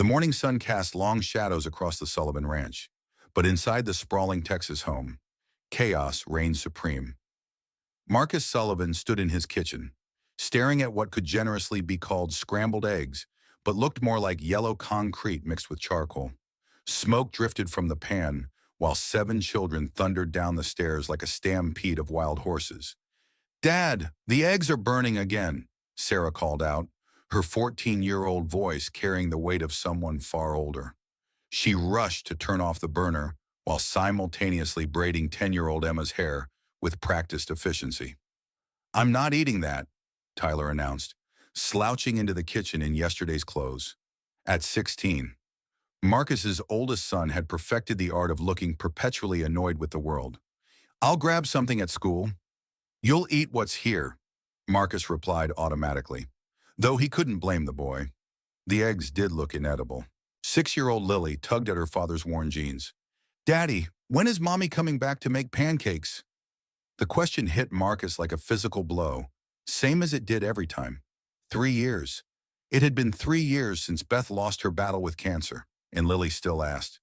The morning sun cast long shadows across the Sullivan Ranch, but inside the sprawling Texas home, chaos reigned supreme. Marcus Sullivan stood in his kitchen, staring at what could generously be called scrambled eggs, but looked more like yellow concrete mixed with charcoal. Smoke drifted from the pan, while 7 children thundered down the stairs like a stampede of wild horses. "Dad, the eggs are burning again," Sarah called out, her 14-year-old voice carrying the weight of someone far older. She rushed to turn off the burner while simultaneously braiding 10-year-old Emma's hair with practiced efficiency. "I'm not eating that," Tyler announced, slouching into the kitchen in yesterday's clothes. At 16, Marcus's oldest son had perfected the art of looking perpetually annoyed with the world. "I'll grab something at school." "You'll eat what's here," Marcus replied automatically, though he couldn't blame the boy. The eggs did look inedible. 6-year-old Lily tugged at her father's worn jeans. "Daddy, when is Mommy coming back to make pancakes?" The question hit Marcus like a physical blow, same as it did every time. 3 years. It had been 3 years since Beth lost her battle with cancer, and Lily still asked.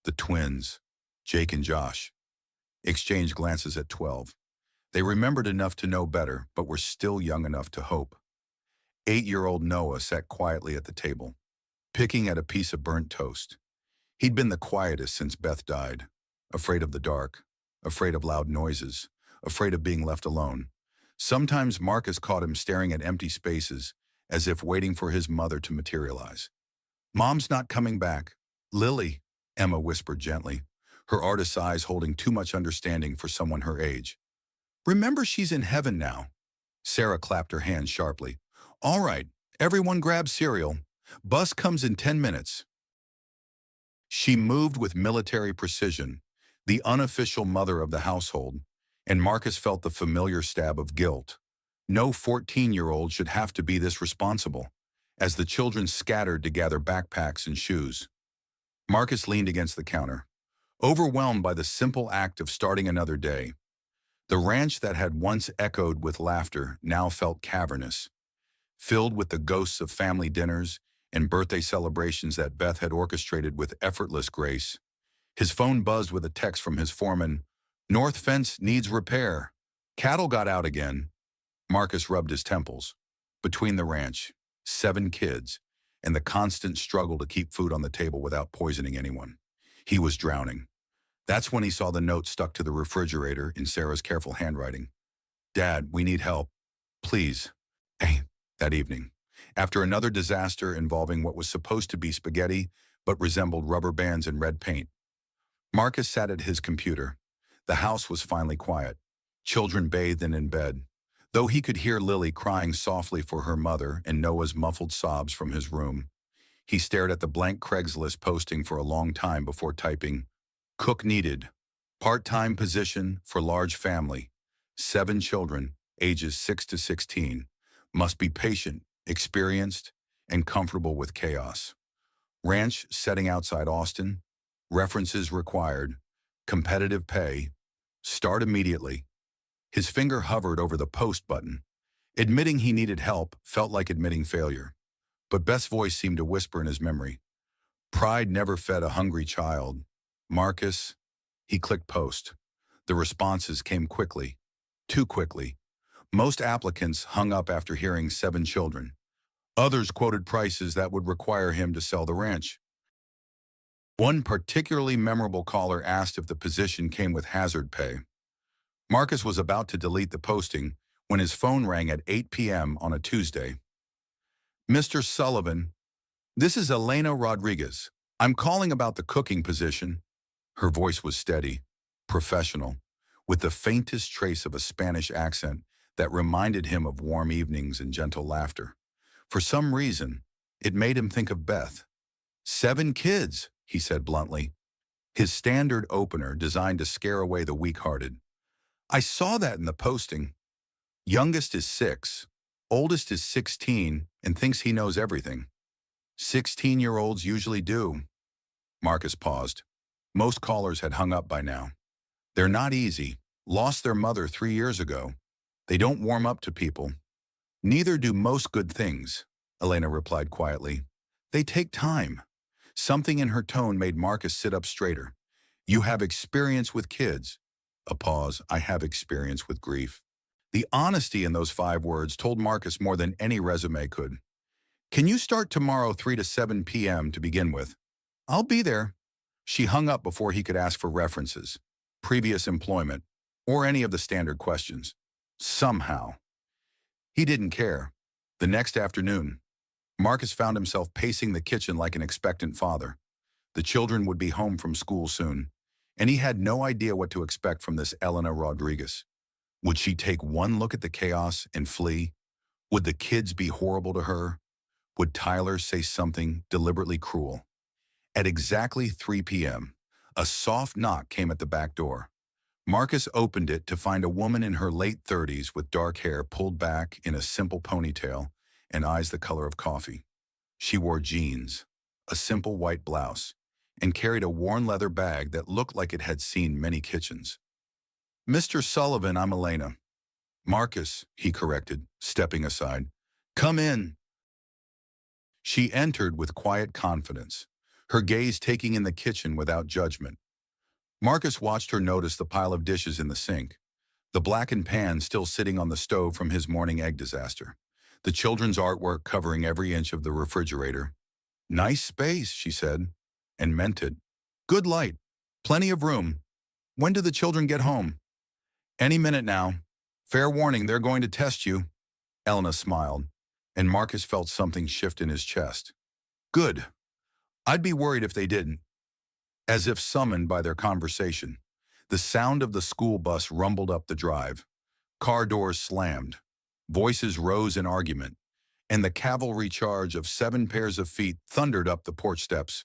The twins, Jake and Josh, exchanged glances at 12. They remembered enough to know better, but were still young enough to hope. 8-year-old Noah sat quietly at the table, picking at a piece of burnt toast. He'd been the quietest since Beth died, afraid of the dark, afraid of loud noises, afraid of being left alone. Sometimes Marcus caught him staring at empty spaces, as if waiting for his mother to materialize. "Mom's not coming back." "Lily," Emma whispered gently, her artist's eyes holding too much understanding for someone her age. "Remember, she's in heaven now." Sarah clapped her hands sharply. "All right, everyone grab cereal. Bus comes in 10 minutes. She moved with military precision, the unofficial mother of the household, and Marcus felt the familiar stab of guilt. No 14-year-old should have to be this responsible, as the children scattered to gather backpacks and shoes. Marcus leaned against the counter, overwhelmed by the simple act of starting another day. The ranch that had once echoed with laughter now felt cavernous, filled with the ghosts of family dinners and birthday celebrations that Beth had orchestrated with effortless grace. His phone buzzed with a text from his foreman. "North fence needs repair. Cattle got out again." Marcus rubbed his temples. Between the ranch, 7 kids, and the constant struggle to keep food on the table without poisoning anyone, he was drowning. That's when he saw the note stuck to the refrigerator in Sarah's careful handwriting. "Dad, we need help. Please." That evening, after another disaster involving what was supposed to be spaghetti but resembled rubber bands and red paint, Marcus sat at his computer. The house was finally quiet. Children bathed and in bed, though he could hear Lily crying softly for her mother and Noah's muffled sobs from his room. He stared at the blank Craigslist posting for a long time before typing, "Cook needed. Part-time position for large family. 7 children, ages 6 to 16. Must be patient, experienced, and comfortable with chaos. Ranch setting outside Austin. References required. Competitive pay. Start immediately." His finger hovered over the post button. Admitting he needed help felt like admitting failure. But Beth's voice seemed to whisper in his memory. "Pride never fed a hungry child. Marcus." He clicked post. The responses came quickly. Too quickly. Most applicants hung up after hearing 7 children. Others quoted prices that would require him to sell the ranch. One particularly memorable caller asked if the position came with hazard pay. Marcus was about to delete the posting when his phone rang at 8 p.m. on a Tuesday. "Mr. Sullivan, this is Elena Rodriguez. I'm calling about the cooking position." Her voice was steady, professional, with the faintest trace of a Spanish accent that reminded him of warm evenings and gentle laughter. For some reason, it made him think of Beth. 7 kids, he said bluntly, his standard opener designed to scare away the weak-hearted. "I saw that in the posting. Youngest is 6, oldest is 16, and thinks he knows everything." 16-year-olds usually do. Marcus paused. Most callers had hung up by now. "They're not easy. Lost their mother 3 years ago. They don't warm up to people." "Neither do most good things," Elena replied quietly. "They take time. Something in her tone made Marcus sit up straighter. You have experience with kids. A pause. I have experience with grief. The honesty in those 5 words told Marcus more than any resume could. Can you start tomorrow 3 to 7 p.m. to begin with? I'll be there. She hung up before he could ask for references, previous employment, or any of the standard questions. Somehow. He didn't care. The next afternoon, Marcus found himself pacing the kitchen like an expectant father. The children would be home from school soon, and he had no idea what to expect from this Elena Rodriguez. Would she take one look at the chaos and flee? Would the kids be horrible to her? Would Tyler say something deliberately cruel? At exactly 3 p.m., a soft knock came at the back door. Marcus opened it to find a woman in her late 30s with dark hair pulled back in a simple ponytail and eyes the color of coffee. She wore jeans, a simple white blouse, and carried a worn leather bag that looked like it had seen many kitchens. Mr. Sullivan, I'm Elena. Marcus, he corrected, stepping aside. Come in. She entered with quiet confidence, her gaze taking in the kitchen without judgment. Marcus watched her notice the pile of dishes in the sink, the blackened pan still sitting on the stove from his morning egg disaster, the children's artwork covering every inch of the refrigerator. Nice space, she said, and meant it. Good light, plenty of room. When do the children get home? Any minute now. Fair warning, they're going to test you. Elena smiled, and Marcus felt something shift in his chest. Good. I'd be worried if they didn't. As if summoned by their conversation, the sound of the school bus rumbled up the drive. Car doors slammed. Voices rose in argument, and the cavalry charge of 7 pairs of feet thundered up the porch steps.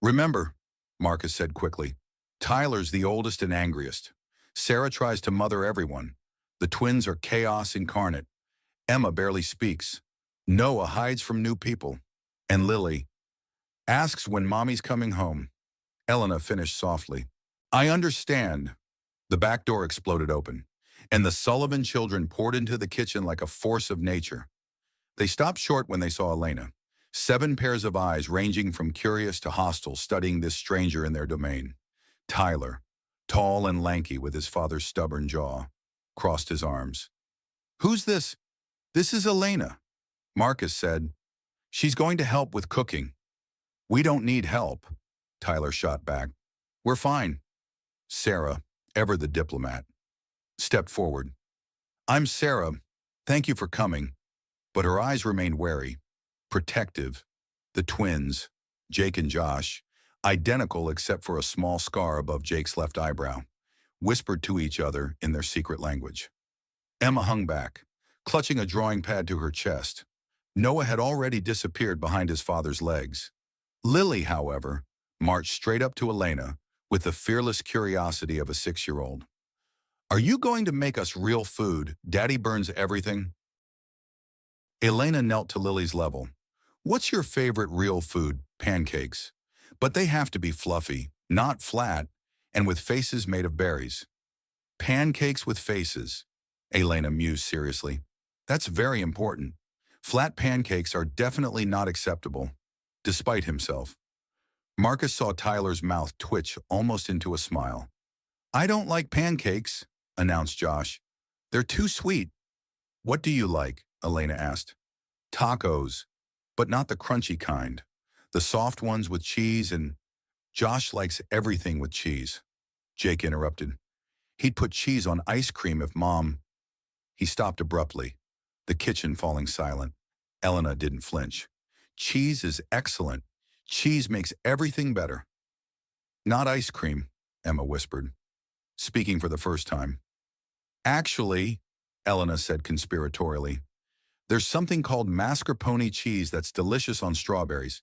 Remember, Marcus said quickly, Tyler's the oldest and angriest. Sarah tries to mother everyone. The twins are chaos incarnate. Emma barely speaks. Noah hides from new people. And Lily asks when mommy's coming home. Elena finished softly. I understand. The back door exploded open, and the Sullivan children poured into the kitchen like a force of nature. They stopped short when they saw Elena. 7 pairs of eyes ranging from curious to hostile studying this stranger in their domain. Tyler, tall and lanky with his father's stubborn jaw, crossed his arms. Who's this? This is Elena, Marcus said. She's going to help with cooking. We don't need help, Tyler shot back. We're fine. Sarah, ever the diplomat, stepped forward. I'm Sarah. Thank you for coming. But her eyes remained wary, protective. The twins, Jake and Josh, identical except for a small scar above Jake's left eyebrow, whispered to each other in their secret language. Emma hung back, clutching a drawing pad to her chest. Noah had already disappeared behind his father's legs. Lily, however, marched straight up to Elena with the fearless curiosity of a 6-year-old. Are you going to make us real food? Daddy burns everything. Elena knelt to Lily's level. What's your favorite real food? Pancakes. But they have to be fluffy, not flat, and with faces made of berries. Pancakes with faces, Elena mused seriously. That's very important. Flat pancakes are definitely not acceptable, despite himself. Marcus saw Tyler's mouth twitch almost into a smile. I don't like pancakes, announced Josh. They're too sweet. What do you like? Elena asked. Tacos, but not the crunchy kind. The soft ones with cheese and… Josh likes everything with cheese, Jake interrupted. He'd put cheese on ice cream if Mom… He stopped abruptly, the kitchen falling silent. Elena didn't flinch. Cheese is excellent. Cheese makes everything better. Not ice cream, Emma whispered, speaking for the first time. Actually, Elena said conspiratorially, there's something called mascarpone cheese that's delicious on strawberries.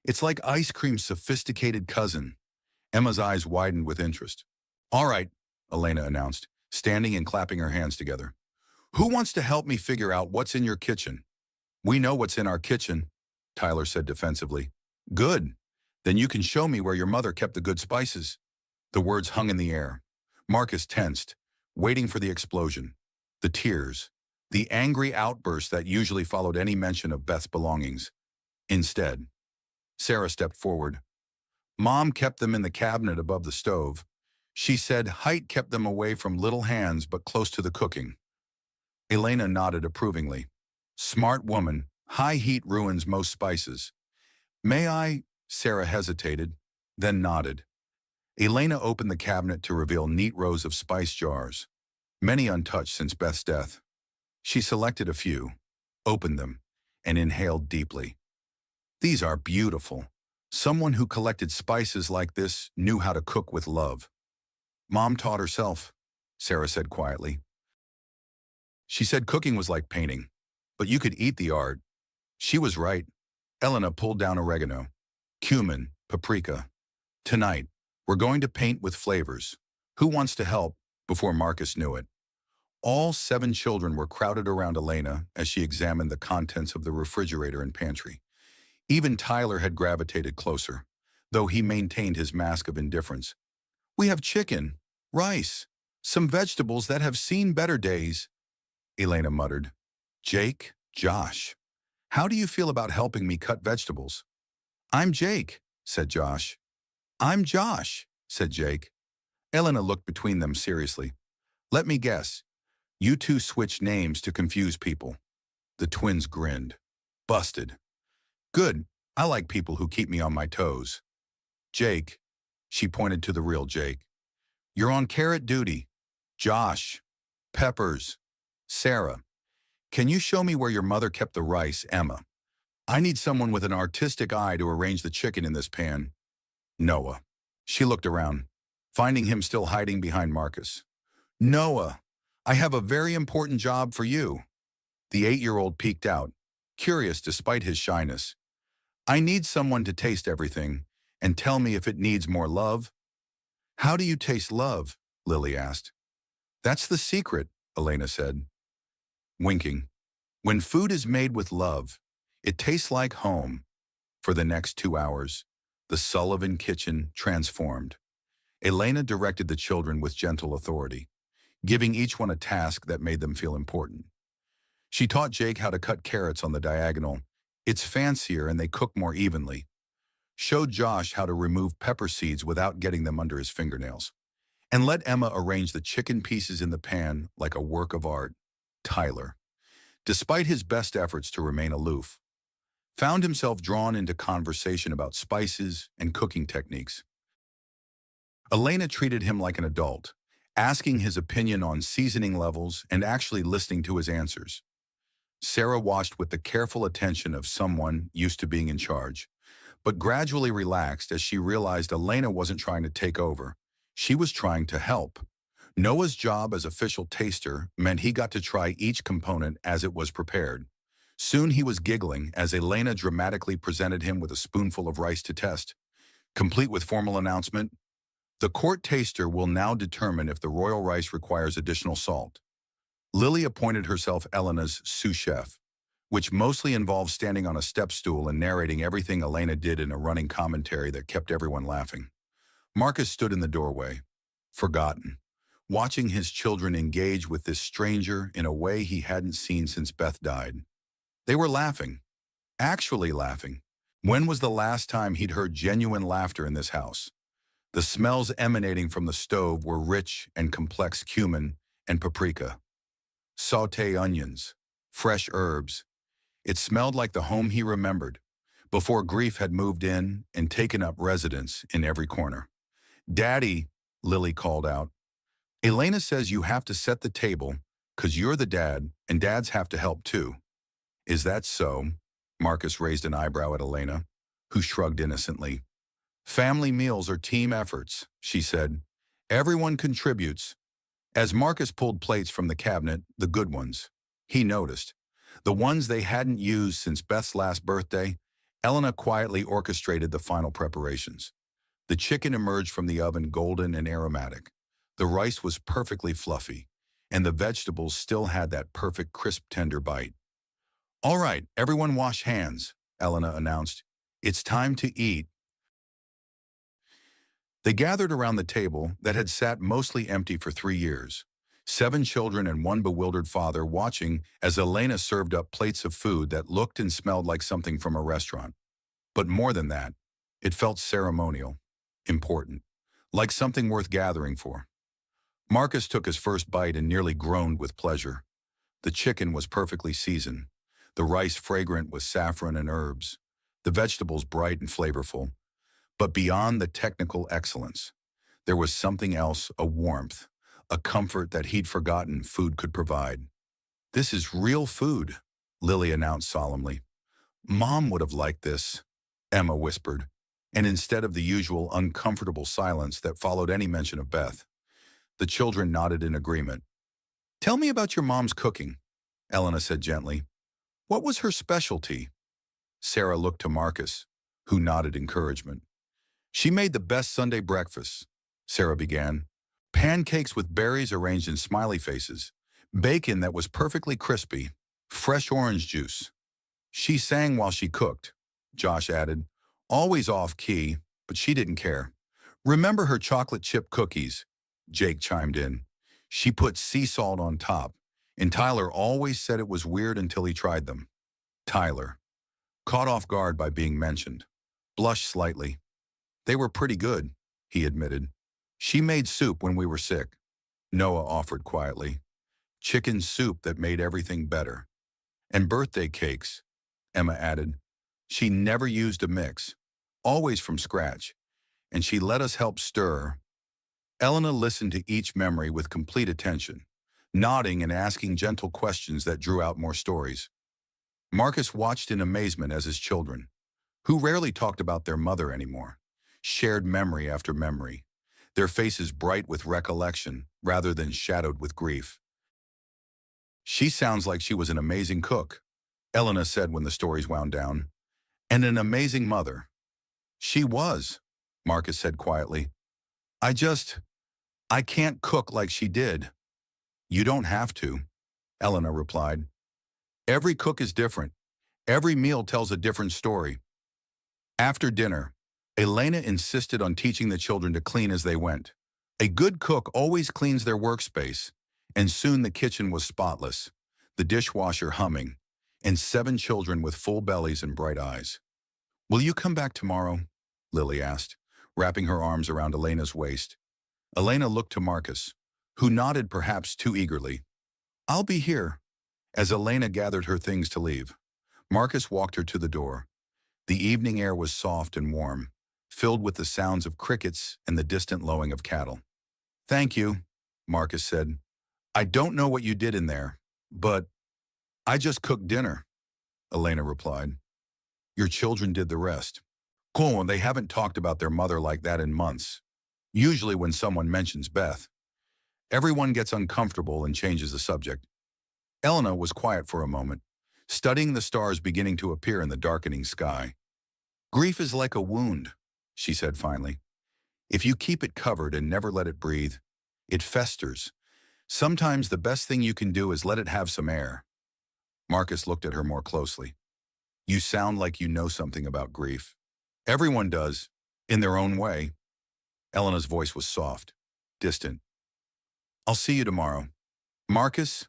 It's like ice cream's sophisticated cousin. Emma's eyes widened with interest. All right, Elena announced, standing and clapping her hands together. Who wants to help me figure out what's in your kitchen? We know what's in our kitchen, Tyler said defensively. Good. Then you can show me where your mother kept the good spices. The words hung in the air. Marcus tensed, waiting for the explosion. The tears, the angry outburst that usually followed any mention of Beth's belongings. Instead, Sarah stepped forward. Mom kept them in the cabinet above the stove. She said height kept them away from little hands but close to the cooking. Elena nodded approvingly. Smart woman. High heat ruins most spices. May I? Sarah hesitated, then nodded. Elena opened the cabinet to reveal neat rows of spice jars, many untouched since Beth's death. She selected a few, opened them, and inhaled deeply. These are beautiful. Someone who collected spices like this knew how to cook with love. Mom taught herself, Sarah said quietly. She said cooking was like painting, but you could eat the art. She was right. Elena pulled down oregano, cumin, paprika. Tonight, we're going to paint with flavors. Who wants to help? Before Marcus knew it. All 7 children were crowded around Elena as she examined the contents of the refrigerator and pantry. Even Tyler had gravitated closer, though he maintained his mask of indifference. We have chicken, rice, some vegetables that have seen better days, Elena muttered. Jake, Josh, how do you feel about helping me cut vegetables? I'm Jake, said Josh. I'm Josh, said Jake. Elena looked between them seriously. Let me guess. You two switched names to confuse people. The twins grinned. Busted. Good. I like people who keep me on my toes. Jake, she pointed to the real Jake. You're on carrot duty. Josh, peppers. Sarah, can you show me where your mother kept the rice, Emma? I need someone with an artistic eye to arrange the chicken in this pan. Noah. She looked around, finding him still hiding behind Marcus. Noah, I have a very important job for you. The 8-year-old peeked out, curious despite his shyness. I need someone to taste everything and tell me if it needs more love. How do you taste love? Lily asked. That's the secret, Elena said, winking. When food is made with love, it tastes like home. For the next 2 hours, the Sullivan kitchen transformed. Elena directed the children with gentle authority, giving each one a task that made them feel important. She taught Jake how to cut carrots on the diagonal. It's fancier and they cook more evenly. Showed Josh how to remove pepper seeds without getting them under his fingernails. And let Emma arrange the chicken pieces in the pan like a work of art. Tyler, despite his best efforts to remain aloof, found himself drawn into conversation about spices and cooking techniques. Elena treated him like an adult, asking his opinion on seasoning levels and actually listening to his answers. Sarah watched with the careful attention of someone used to being in charge, but gradually relaxed as she realized Elena wasn't trying to take over. She was trying to help. Noah's job as official taster meant he got to try each component as it was prepared. Soon he was giggling as Elena dramatically presented him with a spoonful of rice to test, complete with formal announcement, the court taster will now determine if the royal rice requires additional salt. Lily appointed herself Elena's sous chef, which mostly involved standing on a step stool and narrating everything Elena did in a running commentary that kept everyone laughing. Marcus stood in the doorway, forgotten, watching his children engage with this stranger in a way he hadn't seen since Beth died. They were laughing, actually laughing. When was the last time he'd heard genuine laughter in this house? The smells emanating from the stove were rich and complex cumin and paprika, sauté onions, fresh herbs. It smelled like the home he remembered, before grief had moved in and taken up residence in every corner. Daddy, Lily called out. Elena says you have to set the table because you're the dad and dads have to help too. Is that so? Marcus raised an eyebrow at Elena, who shrugged innocently. Family meals are team efforts, she said. Everyone contributes. As Marcus pulled plates from the cabinet, the good ones, he noticed. The ones they hadn't used since Beth's last birthday, Elena quietly orchestrated the final preparations. The chicken emerged from the oven golden and aromatic. The rice was perfectly fluffy, and the vegetables still had that perfect crisp, tender bite. All right, everyone wash hands, Elena announced. It's time to eat. They gathered around the table that had sat mostly empty for 3 years. 7 children and 1 bewildered father watching as Elena served up plates of food that looked and smelled like something from a restaurant. But more than that, it felt ceremonial, important, like something worth gathering for. Marcus took his first bite and nearly groaned with pleasure. The chicken was perfectly seasoned, the rice fragrant with saffron and herbs, the vegetables bright and flavorful. But beyond the technical excellence, there was something else, a warmth, a comfort that he'd forgotten food could provide. "This is real food," Lily announced solemnly. "Mom would have liked this," Emma whispered, and instead of the usual uncomfortable silence that followed any mention of Beth, the children nodded in agreement. "Tell me about your mom's cooking," Elena said gently. "What was her specialty?" Sarah looked to Marcus, who nodded encouragement. "She made the best Sunday breakfast," Sarah began. "Pancakes with berries arranged in smiley faces, bacon that was perfectly crispy, fresh orange juice. She sang while she cooked," Josh added. "Always off-key, but she didn't care. Remember her chocolate chip cookies?" Jake chimed in. "She put sea salt on top, and Tyler always said it was weird until he tried them." Tyler, caught off guard by being mentioned, blushed slightly. "They were pretty good," he admitted. "She made soup when we were sick," Noah offered quietly. "Chicken soup that made everything better. And birthday cakes," Emma added. "She never used a mix, always from scratch, and she let us help stir." Elena listened to each memory with complete attention, nodding and asking gentle questions that drew out more stories. Marcus watched in amazement as his children, who rarely talked about their mother anymore, shared memory after memory, their faces bright with recollection rather than shadowed with grief. "She sounds like she was an amazing cook," Elena said when the stories wound down. "And an amazing mother." "She was," Marcus said quietly. I can't cook like she did." "You don't have to," Elena replied. "Every cook is different. Every meal tells a different story." After dinner, Elena insisted on teaching the children to clean as they went. A good cook always cleans their workspace, and soon the kitchen was spotless, the dishwasher humming, and 7 children with full bellies and bright eyes. "Will you come back tomorrow?" Lily asked, wrapping her arms around Elena's waist. Elena looked to Marcus, who nodded perhaps too eagerly. "I'll be here." As Elena gathered her things to leave, Marcus walked her to the door. The evening air was soft and warm, filled with the sounds of crickets and the distant lowing of cattle. "Thank you," Marcus said. "I don't know what you did in there, but—" "I just cooked dinner," Elena replied. "Your children did the rest." "Cool, they haven't talked about their mother like that in months. Usually when someone mentions Beth, everyone gets uncomfortable and changes the subject." Elena was quiet for a moment, studying the stars beginning to appear in the darkening sky. "Grief is like a wound," she said finally. "If you keep it covered and never let it breathe, it festers. Sometimes the best thing you can do is let it have some air." Marcus looked at her more closely. "You sound like you know something about grief." "Everyone does, in their own way." Elena's voice was soft, distant. "I'll see you tomorrow." "Marcus?"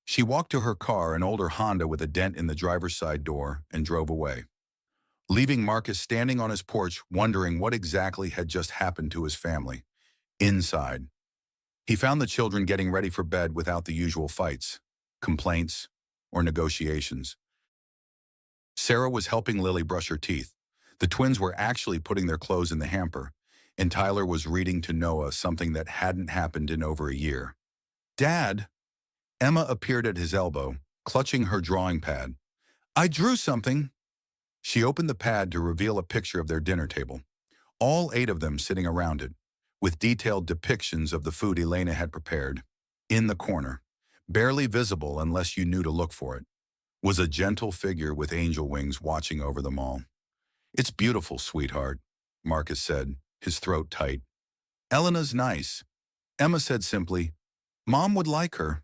She walked to her car, an older Honda with a dent in the driver's side door, and drove away, leaving Marcus standing on his porch wondering what exactly had just happened to his family. Inside, he found the children getting ready for bed without the usual fights, complaints, or negotiations. Sarah was helping Lily brush her teeth. The twins were actually putting their clothes in the hamper, and Tyler was reading to Noah something that hadn't happened in over a year. "Dad?" Emma appeared at his elbow, clutching her drawing pad. "I drew something." She opened the pad to reveal a picture of their dinner table, all 8 of them sitting around it, with detailed depictions of the food Elena had prepared. In the corner, barely visible unless you knew to look for it, was a gentle figure with angel wings watching over them all. "It's beautiful, sweetheart," Marcus said, his throat tight. "Elena's nice." Emma said simply, "Mom would like her."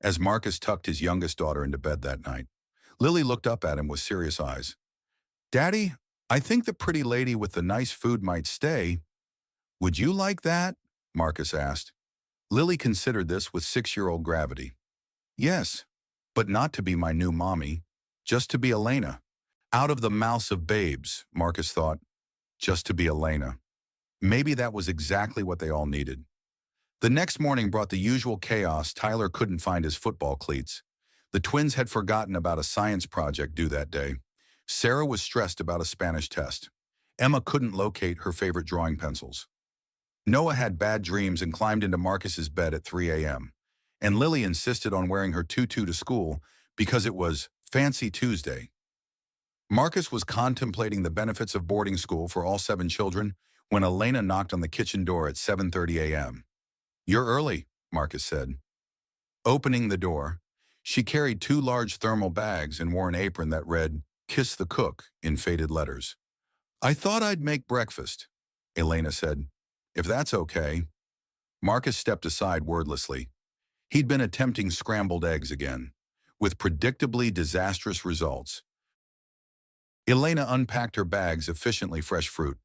As Marcus tucked his youngest daughter into bed that night, Lily looked up at him with serious eyes. "Daddy, I think the pretty lady with the nice food might stay." "Would you like that?" Marcus asked. Lily considered this with 6-year-old gravity. "Yes, but not to be my new mommy, just to be Elena." Out of the mouths of babes, Marcus thought, just to be Elena. Maybe that was exactly what they all needed. The next morning brought the usual chaos. Tyler couldn't find his football cleats. The twins had forgotten about a science project due that day. Sarah was stressed about a Spanish test. Emma couldn't locate her favorite drawing pencils. Noah had bad dreams and climbed into Marcus's bed at 3 a.m. And Lily insisted on wearing her tutu to school because it was Fancy Tuesday. Marcus was contemplating the benefits of boarding school for all 7 children when Elena knocked on the kitchen door at 7:30 a.m. "You're early," Marcus said. Opening the door, she carried 2 large thermal bags and wore an apron that read, "Kiss the Cook," in faded letters. "I thought I'd make breakfast," Elena said. "If that's okay." Marcus stepped aside wordlessly. He'd been attempting scrambled eggs again, with predictably disastrous results. Elena unpacked her bags efficiently fresh fruit,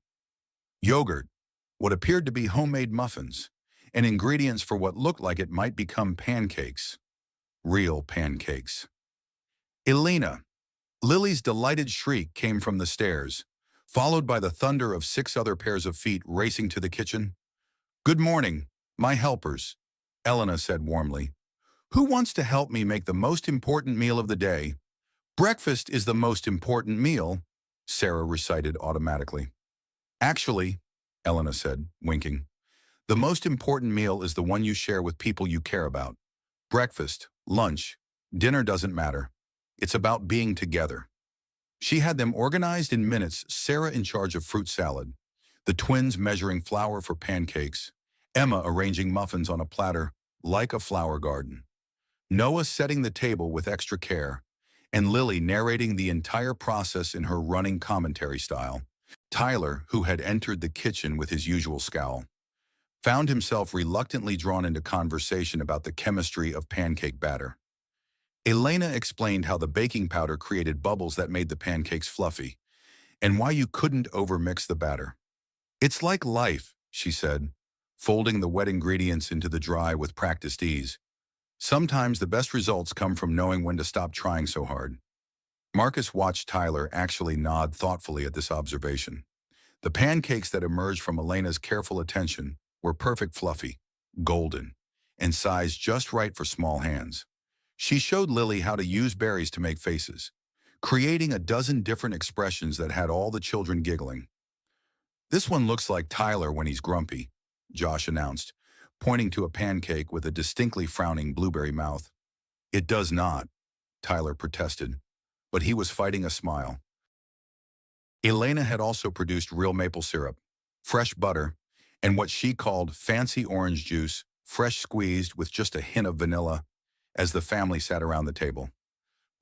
yogurt, what appeared to be homemade muffins, and ingredients for what looked like it might become pancakes. Real pancakes. "Elena!" Lily's delighted shriek came from the stairs, followed by the thunder of 6 other pairs of feet racing to the kitchen. "Good morning, my helpers," Elena said warmly. "Who wants to help me make the most important meal of the day?" "Breakfast is the most important meal," Sarah recited automatically. "Actually," Elena said, winking, "the most important meal is the one you share with people you care about. Breakfast, lunch, dinner doesn't matter. It's about being together." She had them organized in minutes, Sarah in charge of fruit salad, the twins measuring flour for pancakes, Emma arranging muffins on a platter like a flower garden, Noah setting the table with extra care, and Lily narrating the entire process in her running commentary style. Tyler, who had entered the kitchen with his usual scowl, found himself reluctantly drawn into conversation about the chemistry of pancake batter. Elena explained how the baking powder created bubbles that made the pancakes fluffy, and why you couldn't overmix the batter. "It's like life," she said, folding the wet ingredients into the dry with practiced ease. "Sometimes the best results come from knowing when to stop trying so hard." Marcus watched Tyler actually nod thoughtfully at this observation. The pancakes that emerged from Elena's careful attention were perfect fluffy, golden, and sized just right for small hands. She showed Lily how to use berries to make faces, creating a dozen different expressions that had all the children giggling. "This one looks like Tyler when he's grumpy," Josh announced, pointing to a pancake with a distinctly frowning blueberry mouth. "It does not," Tyler protested, but he was fighting a smile. Elena had also produced real maple syrup, fresh butter, and what she called fancy orange juice, fresh squeezed with just a hint of vanilla, as the family sat around the table.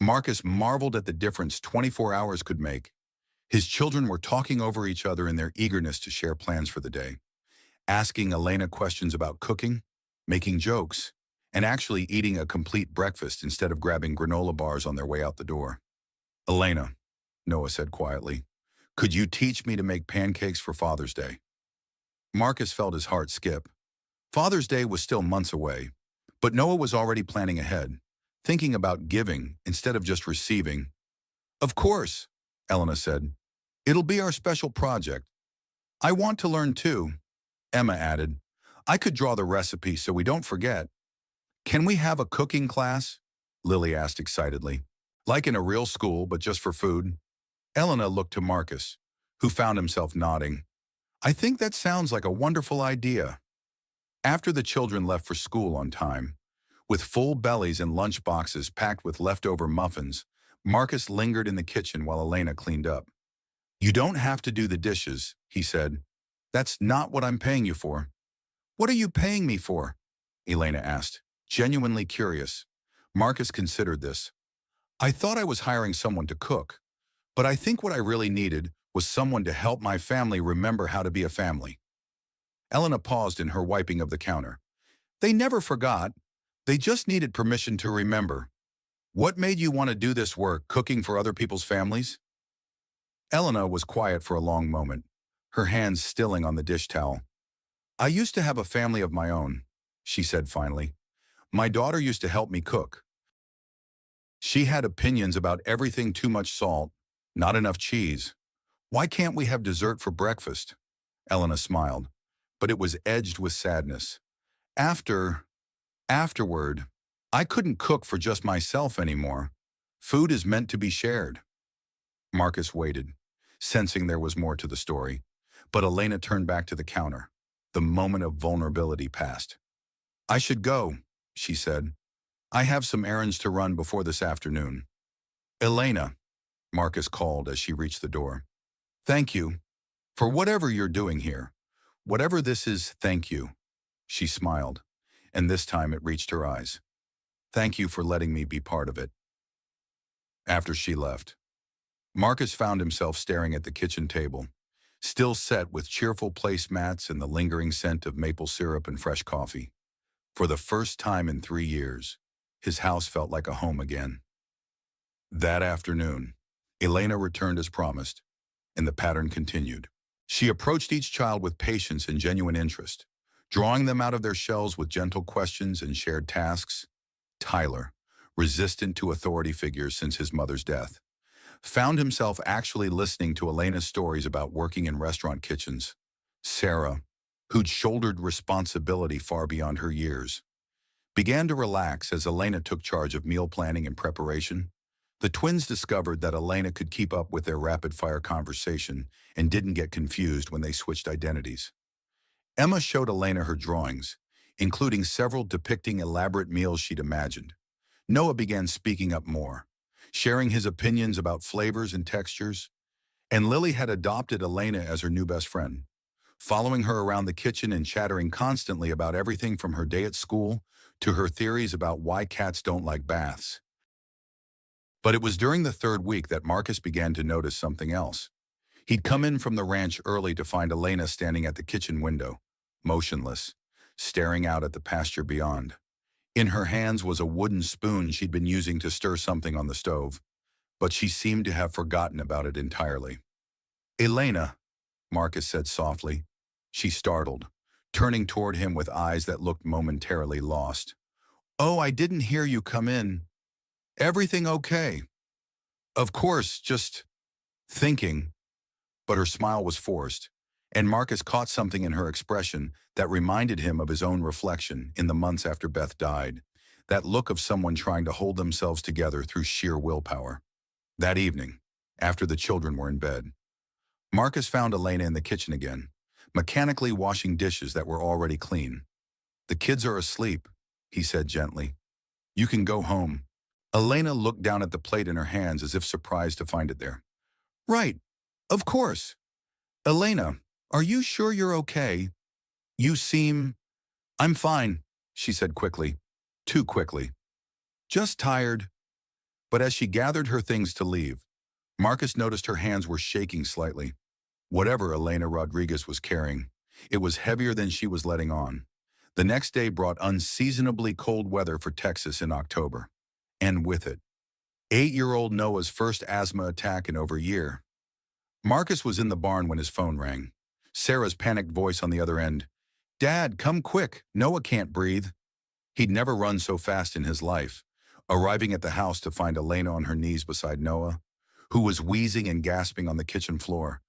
Marcus marveled at the difference 24 hours could make. His children were talking over each other in their eagerness to share plans for the day, asking Elena questions about cooking, making jokes, and actually eating a complete breakfast instead of grabbing granola bars on their way out the door. "Elena," Noah said quietly, "could you teach me to make pancakes for Father's Day?" Marcus felt his heart skip. Father's Day was still months away, but Noah was already planning ahead, thinking about giving instead of just receiving. "Of course," Elena said. "It'll be our special project." "I want to learn too," Emma added. "I could draw the recipe so we don't forget." "Can we have a cooking class?" Lily asked excitedly. "Like in a real school, but just for food?" Elena looked to Marcus, who found himself nodding. "I think that sounds like a wonderful idea." After the children left for school on time, with full bellies and lunch boxes packed with leftover muffins, Marcus lingered in the kitchen while Elena cleaned up. "You don't have to do the dishes," he said. "That's not what I'm paying you for." "What are you paying me for?" Elena asked, genuinely curious. Marcus considered this. "I thought I was hiring someone to cook, but I think what I really needed was someone to help my family remember how to be a family." Elena paused in her wiping of the counter. "They never forgot. They just needed permission to remember." "What made you want to do this work, cooking for other people's families?" Elena was quiet for a long moment, her hands stilling on the dish towel. "I used to have a family of my own," she said finally. "My daughter used to help me cook. She had opinions about everything: too much salt, Not enough cheese. Why can't we have dessert for breakfast? Elena smiled, but it was edged with sadness. Afterward, I couldn't cook for just myself anymore. Food is meant to be shared. Marcus waited, sensing there was more to the story, but Elena turned back to the counter. The moment of vulnerability passed. I should go, she said. I have some errands to run before this afternoon. Elena, Marcus called as she reached the door. Thank you. For whatever you're doing here. Whatever this is, thank you. She smiled, and this time it reached her eyes. Thank you for letting me be part of it. After she left, Marcus found himself staring at the kitchen table, still set with cheerful placemats and the lingering scent of maple syrup and fresh coffee. For the first time in 3 years, his house felt like a home again. That afternoon, Elena returned as promised, and the pattern continued. She approached each child with patience and genuine interest, drawing them out of their shells with gentle questions and shared tasks. Tyler, resistant to authority figures since his mother's death, found himself actually listening to Elena's stories about working in restaurant kitchens. Sarah, who'd shouldered responsibility far beyond her years, began to relax as Elena took charge of meal planning and preparation. The twins discovered that Elena could keep up with their rapid-fire conversation and didn't get confused when they switched identities. Emma showed Elena her drawings, including several depicting elaborate meals she'd imagined. Noah began speaking up more, sharing his opinions about flavors and textures, and Lily had adopted Elena as her new best friend, following her around the kitchen and chattering constantly about everything from her day at school to her theories about why cats don't like baths. But it was during the 3rd week that Marcus began to notice something else. He'd come in from the ranch early to find Elena standing at the kitchen window, motionless, staring out at the pasture beyond. In her hands was a wooden spoon she'd been using to stir something on the stove, but she seemed to have forgotten about it entirely. Elena, Marcus said softly. She startled, turning toward him with eyes that looked momentarily lost. Oh, I didn't hear you come in. Everything okay? Of course, just thinking. But her smile was forced, and Marcus caught something in her expression that reminded him of his own reflection in the months after Beth died, that look of someone trying to hold themselves together through sheer willpower. That evening, after the children were in bed, Marcus found Elena in the kitchen again, mechanically washing dishes that were already clean. The kids are asleep, he said gently. You can go home. Elena looked down at the plate in her hands as if surprised to find it there. Right, of course. Elena, are you sure you're okay? You seem… I'm fine, she said quickly. Too quickly. Just tired. But as she gathered her things to leave, Marcus noticed her hands were shaking slightly. Whatever Elena Rodriguez was carrying, it was heavier than she was letting on. The next day brought unseasonably cold weather for Texas in October. And with it, 8-year-old Noah's first asthma attack in over a year. Marcus was in the barn when his phone rang. Sarah's panicked voice on the other end. Dad, come quick. Noah can't breathe. He'd never run so fast in his life, arriving at the house to find Elena on her knees beside Noah, who was wheezing and gasping on the kitchen floor.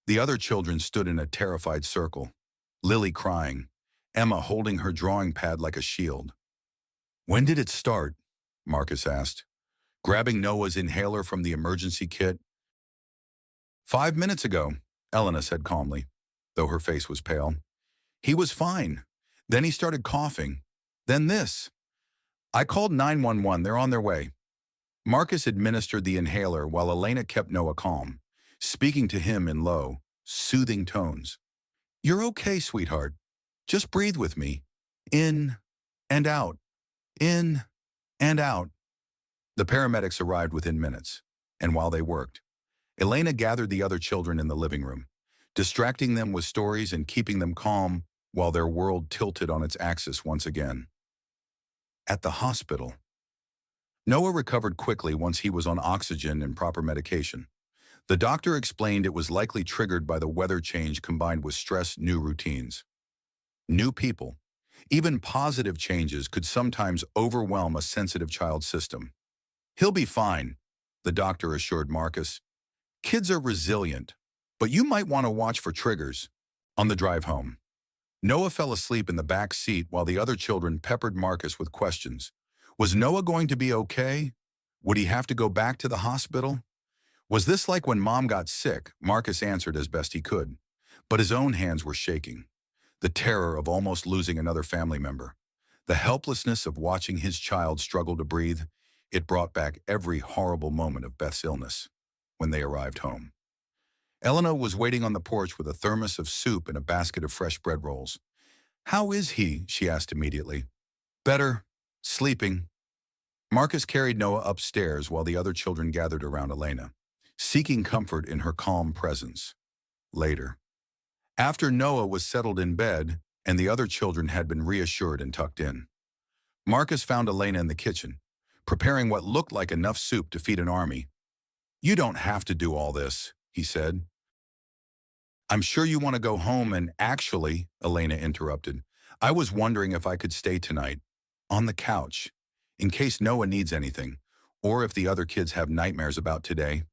The other children stood in a terrified circle, Lily crying, Emma holding her drawing pad like a shield. When did it start? Marcus asked, grabbing Noah's inhaler from the emergency kit. 5 minutes ago, Elena said calmly, though her face was pale. He was fine. Then he started coughing. Then this. I called 911. They're on their way. Marcus administered the inhaler while Elena kept Noah calm, speaking to him in low, soothing tones. You're okay, sweetheart. Just breathe with me. In and out. In and out. The paramedics arrived within minutes, and while they worked, Elena gathered the other children in the living room, distracting them with stories and keeping them calm while their world tilted on its axis once again. At the hospital, Noah recovered quickly once he was on oxygen and proper medication. The doctor explained it was likely triggered by the weather change combined with stress, new routines. New people, even positive changes, could sometimes overwhelm a sensitive child's system. He'll be fine, the doctor assured Marcus. Kids are resilient, but you might want to watch for triggers. On the drive home, Noah fell asleep in the back seat while the other children peppered Marcus with questions. Was Noah going to be okay? Would he have to go back to the hospital? Was this like when Mom got sick? Marcus answered as best he could, but his own hands were shaking. The terror of almost losing another family member. The helplessness of watching his child struggle to breathe. It brought back every horrible moment of Beth's illness when they arrived home. Elena was waiting on the porch with a thermos of soup and a basket of fresh bread rolls. "How is he?" she asked immediately. "Better. Sleeping." Marcus carried Noah upstairs while the other children gathered around Elena, seeking comfort in her calm presence. Later, after Noah was settled in bed and the other children had been reassured and tucked in, Marcus found Elena in the kitchen, preparing what looked like enough soup to feed an army. "You don't have to do all this," he said. "I'm sure you want to go home and actually," Elena interrupted, "I was wondering if I could stay tonight, on the couch, in case Noah needs anything, or if the other kids have nightmares about today."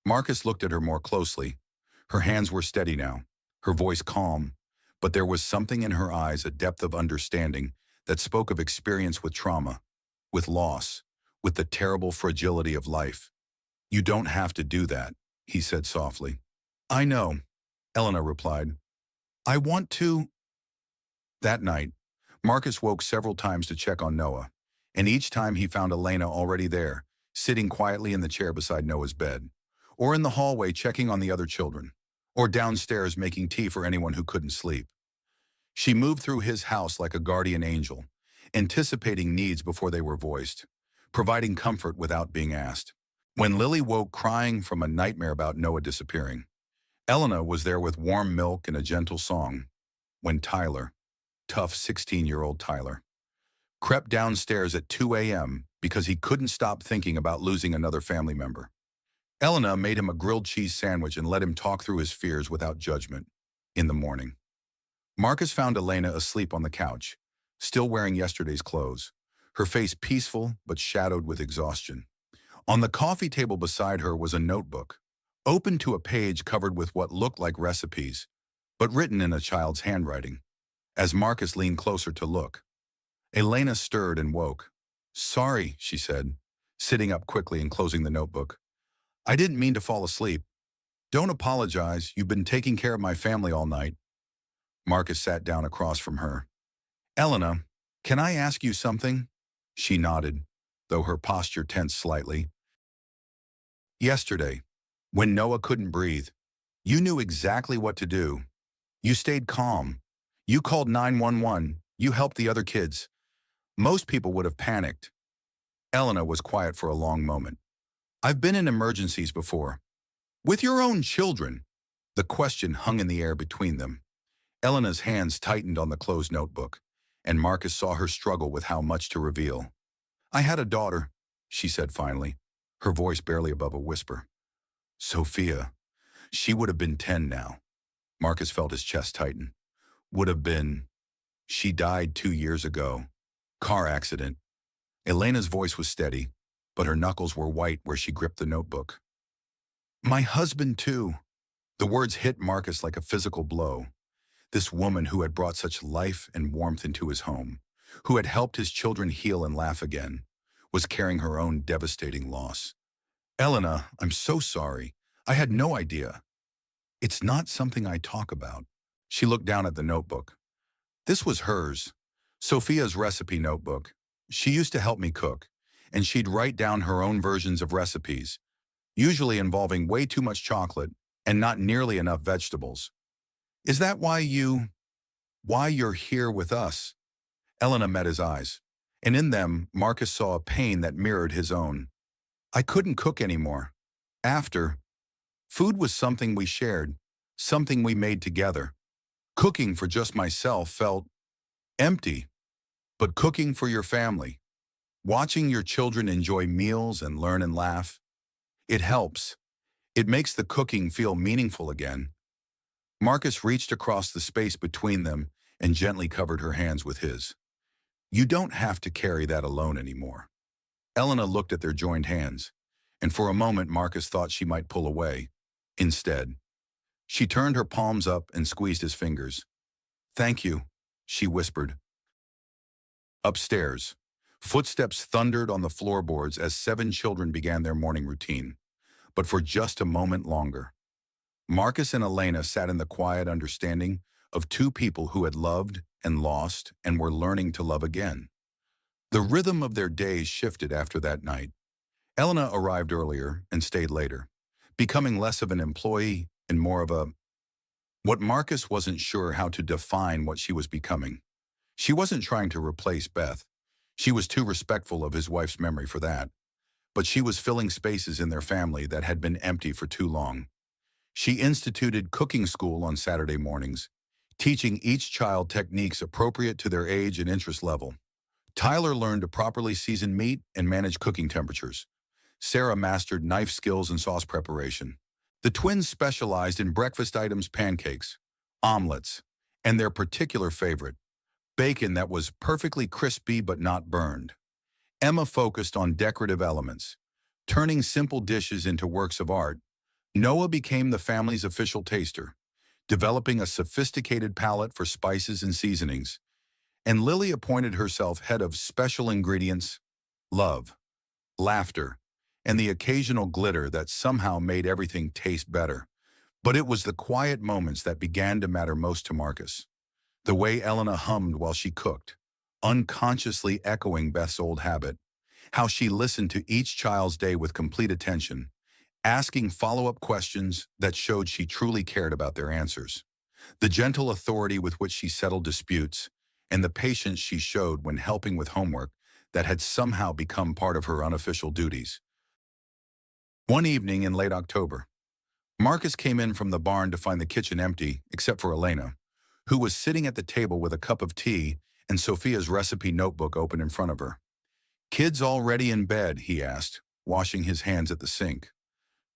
Marcus looked at her more closely. Her hands were steady now, her voice calm, but there was something in her eyes, a depth of understanding that spoke of experience with trauma, with loss, with the terrible fragility of life. "You don't have to do that," he said softly. "I know," Elena replied. "I want to." That night, Marcus woke several times to check on Noah, and each time he found Elena already there, sitting quietly in the chair beside Noah's bed, or in the hallway checking on the other children, or downstairs making tea for anyone who couldn't sleep. She moved through his house like a guardian angel, anticipating needs before they were voiced, providing comfort without being asked. When Lily woke crying from a nightmare about Noah disappearing, Elena was there with warm milk and a gentle song. When Tyler, tough 16-year-old Tyler, crept downstairs at 2 a.m. because he couldn't stop thinking about losing another family member, Elena made him a grilled cheese sandwich and let him talk through his fears without judgment. In the morning, Marcus found Elena asleep on the couch, still wearing yesterday's clothes, her face peaceful but shadowed with exhaustion. On the coffee table beside her was a notebook, open to a page covered with what looked like recipes, but written in a child's handwriting. As Marcus leaned closer to look, Elena stirred and woke. "Sorry," she said, sitting up quickly and closing the notebook. "I didn't mean to fall asleep." "Don't apologize. You've been taking care of my family all night." Marcus sat down across from her. "Elena, can I ask you something?" She nodded, though her posture tensed slightly. "Yesterday, when Noah couldn't breathe, you knew exactly what to do. You stayed calm. You called 911. You helped the other kids. Most people would have panicked." Elena was quiet for a long moment. "I've been in emergencies before. With your own children." The question hung in the air between them. Elena's hands tightened on the closed notebook, and Marcus saw her struggle with how much to reveal. "I had a daughter," she said finally, her voice barely above a whisper. "Sophia. She would have been 10 now." Marcus felt his chest tighten. "Would have been. She died 2 years ago. Car accident." Elena's voice was steady, but her knuckles were white where she gripped the notebook. "My husband, too." The words hit Marcus like a physical blow. This woman who had brought such life and warmth into his home, who had helped his children heal and laugh again, was carrying her own devastating loss. "Elena, I'm so sorry. I had no idea. It's not something I talk about." She looked down at the notebook. This was hers, Sophia's recipe notebook. She used to help me cook, and she'd write down her own versions of recipes, usually involving way too much chocolate and not nearly enough vegetables. "Is that why you're here with us?" Elena met his eyes, and in them, Marcus saw a pain that mirrored his own. "I couldn't cook anymore. After, food was something we shared, something we made together. Cooking for just myself felt empty, but cooking for your family, watching your children enjoy meals and learn and laugh, it helps. It makes the cooking feel meaningful again." Marcus reached across the space between them and gently covered her hands with his. "You don't have to carry that alone anymore." Elena looked at their joined hands, and for a moment Marcus thought she might pull away, Instead, she turned her palms up and squeezed his fingers. "Thank you," she whispered. Upstairs, footsteps thundered on the floorboards as 7 children began their morning routine, but for just a moment longer. Marcus and Elena sat in the quiet understanding of 2 people who had loved and lost and were learning to love again. The rhythm of their days shifted after that night. Elena arrived earlier and stayed later, becoming less of an employee and more of a... What Marcus wasn't sure how to define what she was becoming. She wasn't trying to replace Beth. She was too respectful of his wife's memory for that. But she was filling spaces in their family that had been empty for too long. She instituted cooking school on Saturday mornings, teaching each child techniques appropriate to their age and interest level. Tyler learned to properly season meat and manage cooking temperatures. Sarah mastered knife skills and sauce preparation. The twins specialized in breakfast items, pancakes, omelets, and their particular favorite, bacon that was perfectly crispy but not burned. Emma focused on decorative elements, turning simple dishes into works of art. Noah became the family's official taster, developing a sophisticated palate for spices and seasonings. And Lily appointed herself head of special ingredients, love, laughter, and the occasional glitter that somehow made everything taste better. But it was the quiet moments that began to matter most to Marcus. The way Elena hummed while she cooked, unconsciously echoing Beth's old habit. How she listened to each child's day with complete attention, asking follow-up questions that showed she truly cared about their answers. The gentle authority with which she settled disputes, and the patience she showed when helping with homework that had somehow become part of her unofficial duties. One evening in late October, Marcus came in from the barn to find the kitchen empty, except for Elena, who was sitting at the table with a cup of tea and Sophia's recipe notebook open in front of her. "Kids already in bed?" he asked, washing his hands at the sink.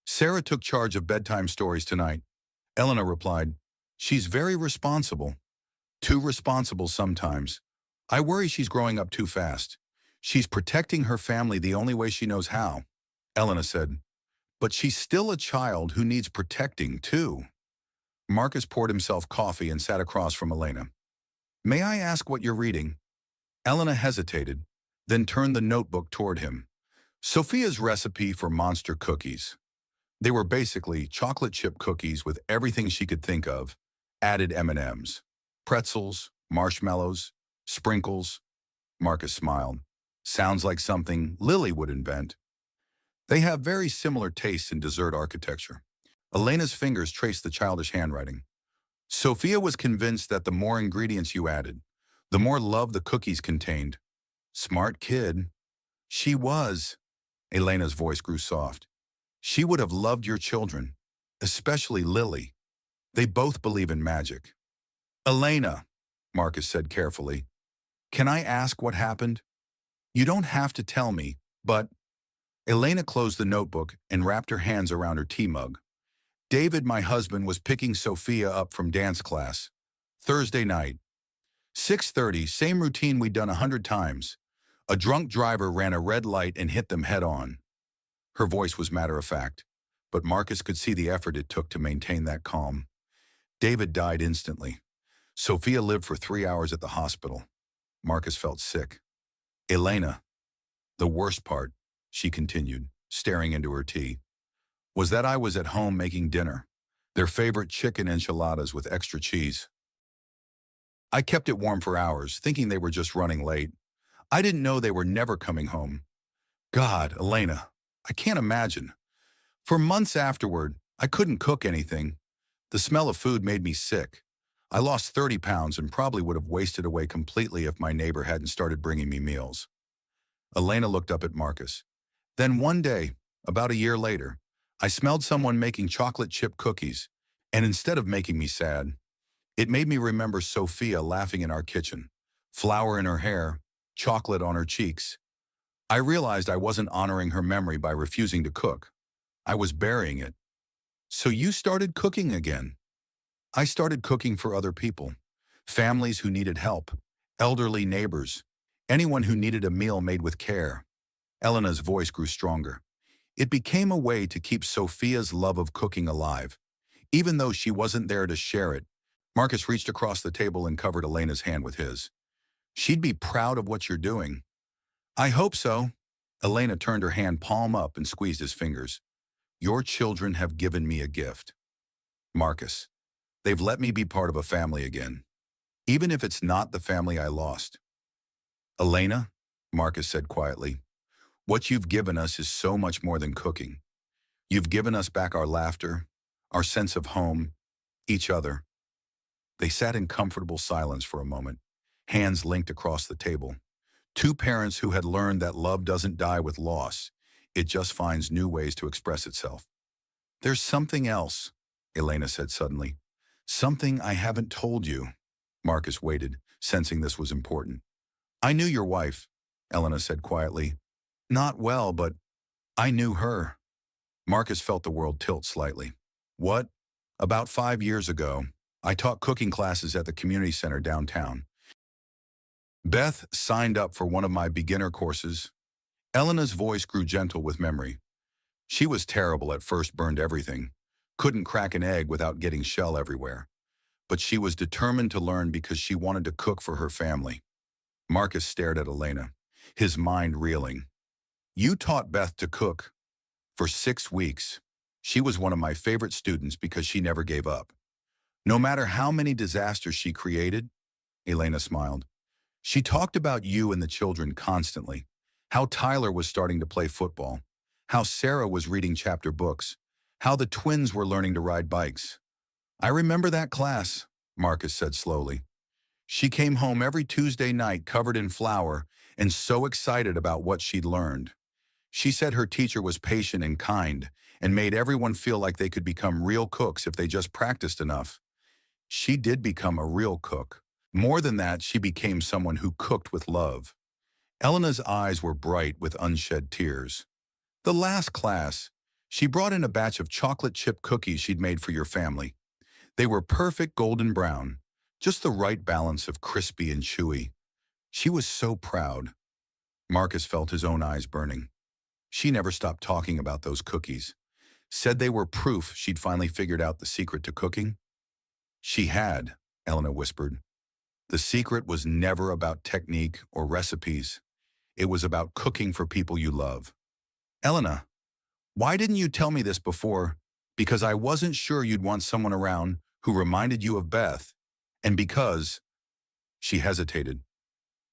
"Sarah took charge of bedtime stories tonight." Elena replied, "She's very responsible. Too responsible sometimes. I worry she's growing up too fast. She's protecting her family the only way she knows how." Elena said, "But she's still a child who needs protecting too." Marcus poured himself coffee and sat across from Elena. "May I ask what you're reading?" Elena hesitated, then turned the notebook toward him. Sophia's recipe for monster cookies. They were basically chocolate chip cookies with everything she could think of, added M&Ms, pretzels, marshmallows, sprinkles. Marcus smiled. "Sounds like something Lily would invent." They have very similar tastes in dessert architecture. Elena's fingers traced the childish handwriting. Sophia was convinced that the more ingredients you added, the more love the cookies contained. Smart kid. She was. Elena's voice grew soft. She would have loved your children, especially Lily. They both believe in magic. "Elena," Marcus said carefully, "can I ask what happened? You don't have to tell me, but..." Elena closed the notebook and wrapped her hands around her tea mug. "David, my husband, was picking Sophia up from dance class. Thursday night. 6:30, same routine we'd done 100 times. A drunk driver ran a red light and hit them head on." Her voice was matter-of-fact, but Marcus could see the effort it took to maintain that calm. "David died instantly. Sophia lived for 3 hours at the hospital." Marcus felt sick. "Elena, the worst part," she continued, staring into her tea, "was that I was at home making dinner, their favorite chicken enchiladas with extra cheese. I kept it warm for hours, thinking they were just running late. I didn't know they were never coming home. God, Elena, I can't imagine. For months afterward, I couldn't cook anything. The smell of food made me sick. I lost 30 pounds and probably would have wasted away completely if my neighbor hadn't started bringing me meals." Elena looked up at Marcus. "Then one day, about a year later, I smelled someone making chocolate chip cookies, and instead of making me sad, it made me remember Sophia laughing in our kitchen, flour in her hair, chocolate on her cheeks. I realized I wasn't honoring her memory by refusing to cook. I was burying it. So you started cooking again." "I started cooking for other people, families who needed help, elderly neighbors, anyone who needed a meal made with care." Elena's voice grew stronger. It became a way to keep Sophia's love of cooking alive. Even though she wasn't there to share it, Marcus reached across the table and covered Elena's hand with his. She'd be proud of what you're doing. I hope so. Elena turned her hand palm up and squeezed his fingers. Your children have given me a gift. Marcus, they've let me be part of a family again, even if it's not the family I lost. Elena, Marcus said quietly, what you've given us is so much more than cooking. You've given us back our laughter, our sense of home, each other. They sat in comfortable silence for a moment, hands linked across the table. Two parents who had learned that love doesn't die with loss, it just finds new ways to express itself. There's something else, Elena said suddenly. Something I haven't told you. Marcus waited, sensing this was important. I knew your wife, Elena said quietly. Not well, but I knew her. Marcus felt the world tilt slightly. What? About 5 years ago, I taught cooking classes at the community center downtown. Beth signed up for one of my beginner courses. Elena's voice grew gentle with memory. She was terrible at first, burned everything. Couldn't crack an egg without getting shell everywhere. But she was determined to learn because she wanted to cook for her family. Marcus stared at Elena, his mind reeling. You taught Beth to cook for 6 weeks. She was one of my favorite students because she never gave up. No matter how many disasters she created, Elena smiled. She talked about you and the children constantly, how Tyler was starting to play football, how Sarah was reading chapter books, how the twins were learning to ride bikes. I remember that class, Marcus said slowly. She came home every Tuesday night covered in flour and so excited about what she'd learned. She said her teacher was patient and kind and made everyone feel like they could become real cooks if they just practiced enough. She did become a real cook. More than that, she became someone who cooked with love. Elena's eyes were bright with unshed tears. The last class, she brought in a batch of chocolate chip cookies she'd made for your family. They were perfect golden brown, just the right balance of crispy and chewy. She was so proud. Marcus felt his own eyes burning. She never stopped talking about those cookies. Said they were proof she'd finally figured out the secret to cooking. She had, Elena whispered. The secret was never about technique or recipes. It was about cooking for people you love. Elena, why didn't you tell me this before? Because I wasn't sure you'd want someone around who reminded you of Beth. And because, she hesitated,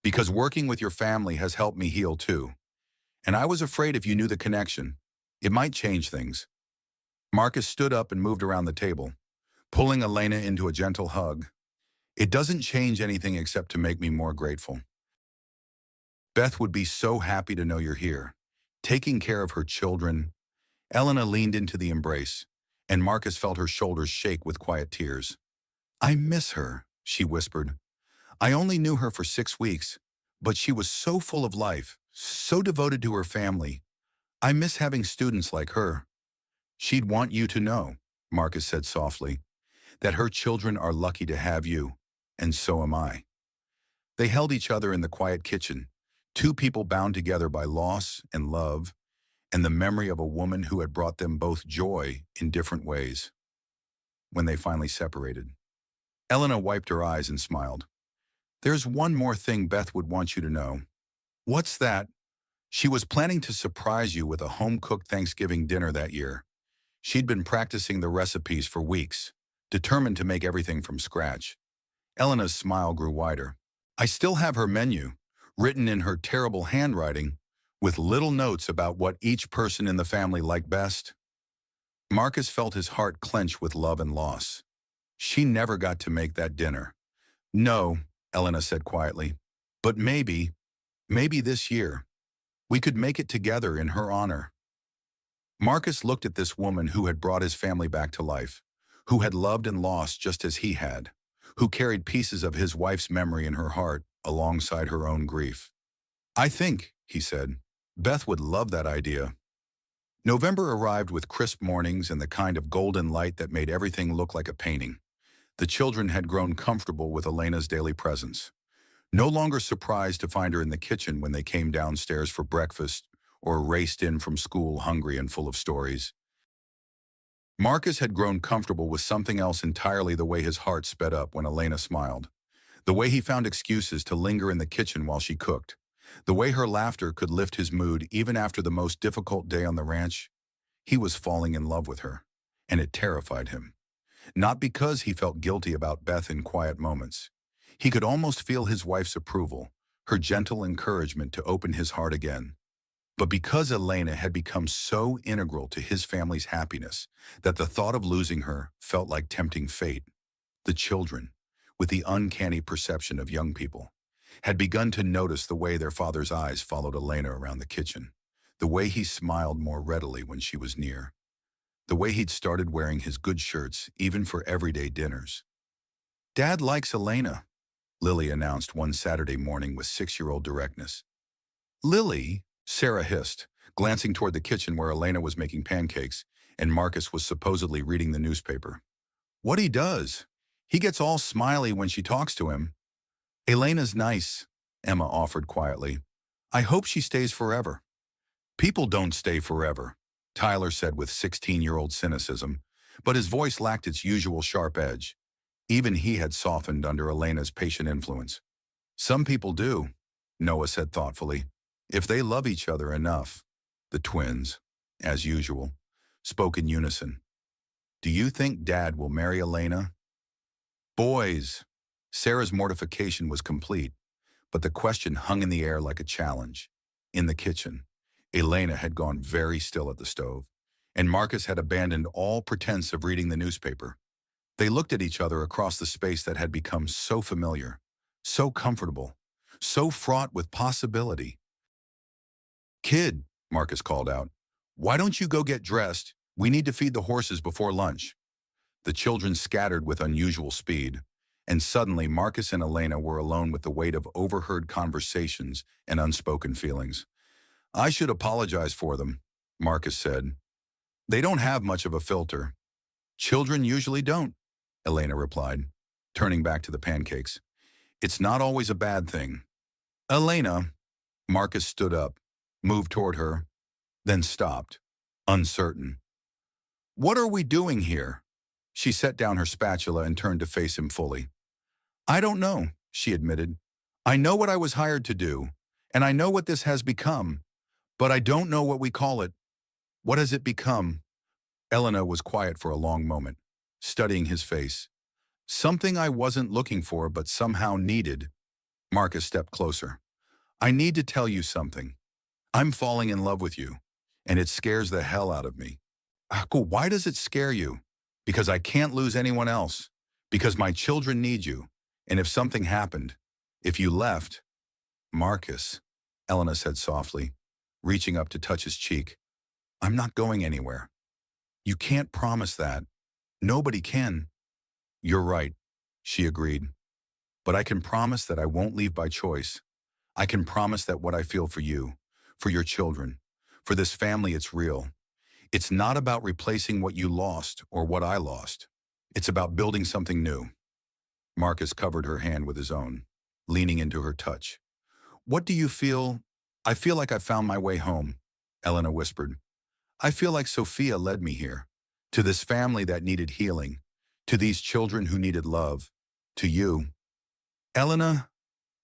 because working with your family has helped me heal too. And I was afraid if you knew the connection, it might change things. Marcus stood up and moved around the table, pulling Elena into a gentle hug. It doesn't change anything except to make me more grateful. Beth would be so happy to know you're here, taking care of her children. Elena leaned into the embrace, and Marcus felt her shoulders shake with quiet tears. I miss her, she whispered. I only knew her for 6 weeks, but she was so full of life, so devoted to her family. I miss having students like her. She'd want you to know, Marcus said softly, that her children are lucky to have you, and so am I. They held each other in the quiet kitchen, two people bound together by loss and love, and the memory of a woman who had brought them both joy in different ways. When they finally separated, Elena wiped her eyes and smiled. There's one more thing Beth would want you to know. What's that? She was planning to surprise you with a home-cooked Thanksgiving dinner that year. She'd been practicing the recipes for weeks, determined to make everything from scratch. Elena's smile grew wider. I still have her menu, written in her terrible handwriting, with little notes about what each person in the family liked best. Marcus felt his heart clench with love and loss. She never got to make that dinner. No, Elena said quietly, but maybe this year, we could make it together in her honor. Marcus looked at this woman who had brought his family back to life, who had loved and lost just as he had, who carried pieces of his wife's memory in her heart alongside her own grief. I think, he said, Beth would love that idea. November arrived with crisp mornings and the kind of golden light that made everything look like a painting. The children had grown comfortable with Elena's daily presence, no longer surprised to find her in the kitchen when they came downstairs for breakfast or raced in from school hungry and full of stories. Marcus had grown comfortable with something else entirely: the way his heart sped up when Elena smiled, the way he found excuses to linger in the kitchen while she cooked, the way her laughter could lift his mood even after the most difficult day on the ranch. He was falling in love with her, and it terrified him. Not because he felt guilty about Beth in quiet moments. He could almost feel his wife's approval, her gentle encouragement to open his heart again. But because Elena had become so integral to his family's happiness that the thought of losing her felt like tempting fate. The children, with the uncanny perception of young people, had begun to notice the way their father's eyes followed Elena around the kitchen, the way he smiled more readily when she was near, the way he'd started wearing his good shirts even for everyday dinners. "Dad likes Elena," Lily announced one Saturday morning with 6-year-old directness. "Lily?" Sarah hissed, glancing toward the kitchen where Elena was making pancakes and Marcus was supposedly reading the newspaper. "What he does. He gets all smiley when she talks to him." "Elena's nice," Emma offered quietly. "I hope she stays forever." "People don't stay forever," Tyler said with 16-year-old cynicism, but his voice lacked its usual sharp edge. Even he had softened under Elena's patient influence. "Some people do," Noah said thoughtfully, "if they love each other enough." The twins, as usual, spoke in unison. "Do you think Dad will marry Elena?" "Boys!" Sarah's mortification was complete, but the question hung in the air like a challenge. In the kitchen, Elena had gone very still at the stove, and Marcus had abandoned all pretense of reading the newspaper. They looked at each other across the space that had become so familiar, so comfortable, so fraught with possibility. "Kid," Marcus called out, "why don't you go get dressed? We need to feed the horses before lunch." The children scattered with unusual speed, and suddenly Marcus and Elena were alone with the weight of overheard conversations and unspoken feelings. "I should apologize for them," Marcus said. "They don't have much of a filter." "Children usually don't," Elena replied, turning back to the pancakes. "It's not always a bad thing." "Elena," Marcus stood up, moved toward her, then stopped, uncertain. "What are we doing here?" She set down her spatula and turned to face him fully. "I don't know," she admitted. "I know what I was hired to do, and I know what this has become, but I don't know what we call it." "What has it become?" Elena was quiet for a long moment, studying his face. "Something I wasn't looking for but somehow needed." Marcus stepped closer. "I need to tell you something. I'm falling in love with you, and it scares the hell out of me." "Cool. Why does it scare you?" "Because I can't lose anyone else. Because my children need you. And if something happened, if you left—" "Marcus," Elena said softly, reaching up to touch his cheek, "I'm not going anywhere." "You can't promise that. Nobody can." "You're right," she agreed. "But I can promise that I won't leave by choice. I can promise that what I feel for you, for your children, for this family, it's real. It's not about replacing what you lost or what I lost. It's about building something new." Marcus covered her hand with his own, leaning into her touch. "What do you feel?" "I feel like I found my way home," Elena whispered. "I feel like Sophia led me here, to this family that needed healing, to these children who needed love, to you." "Elena,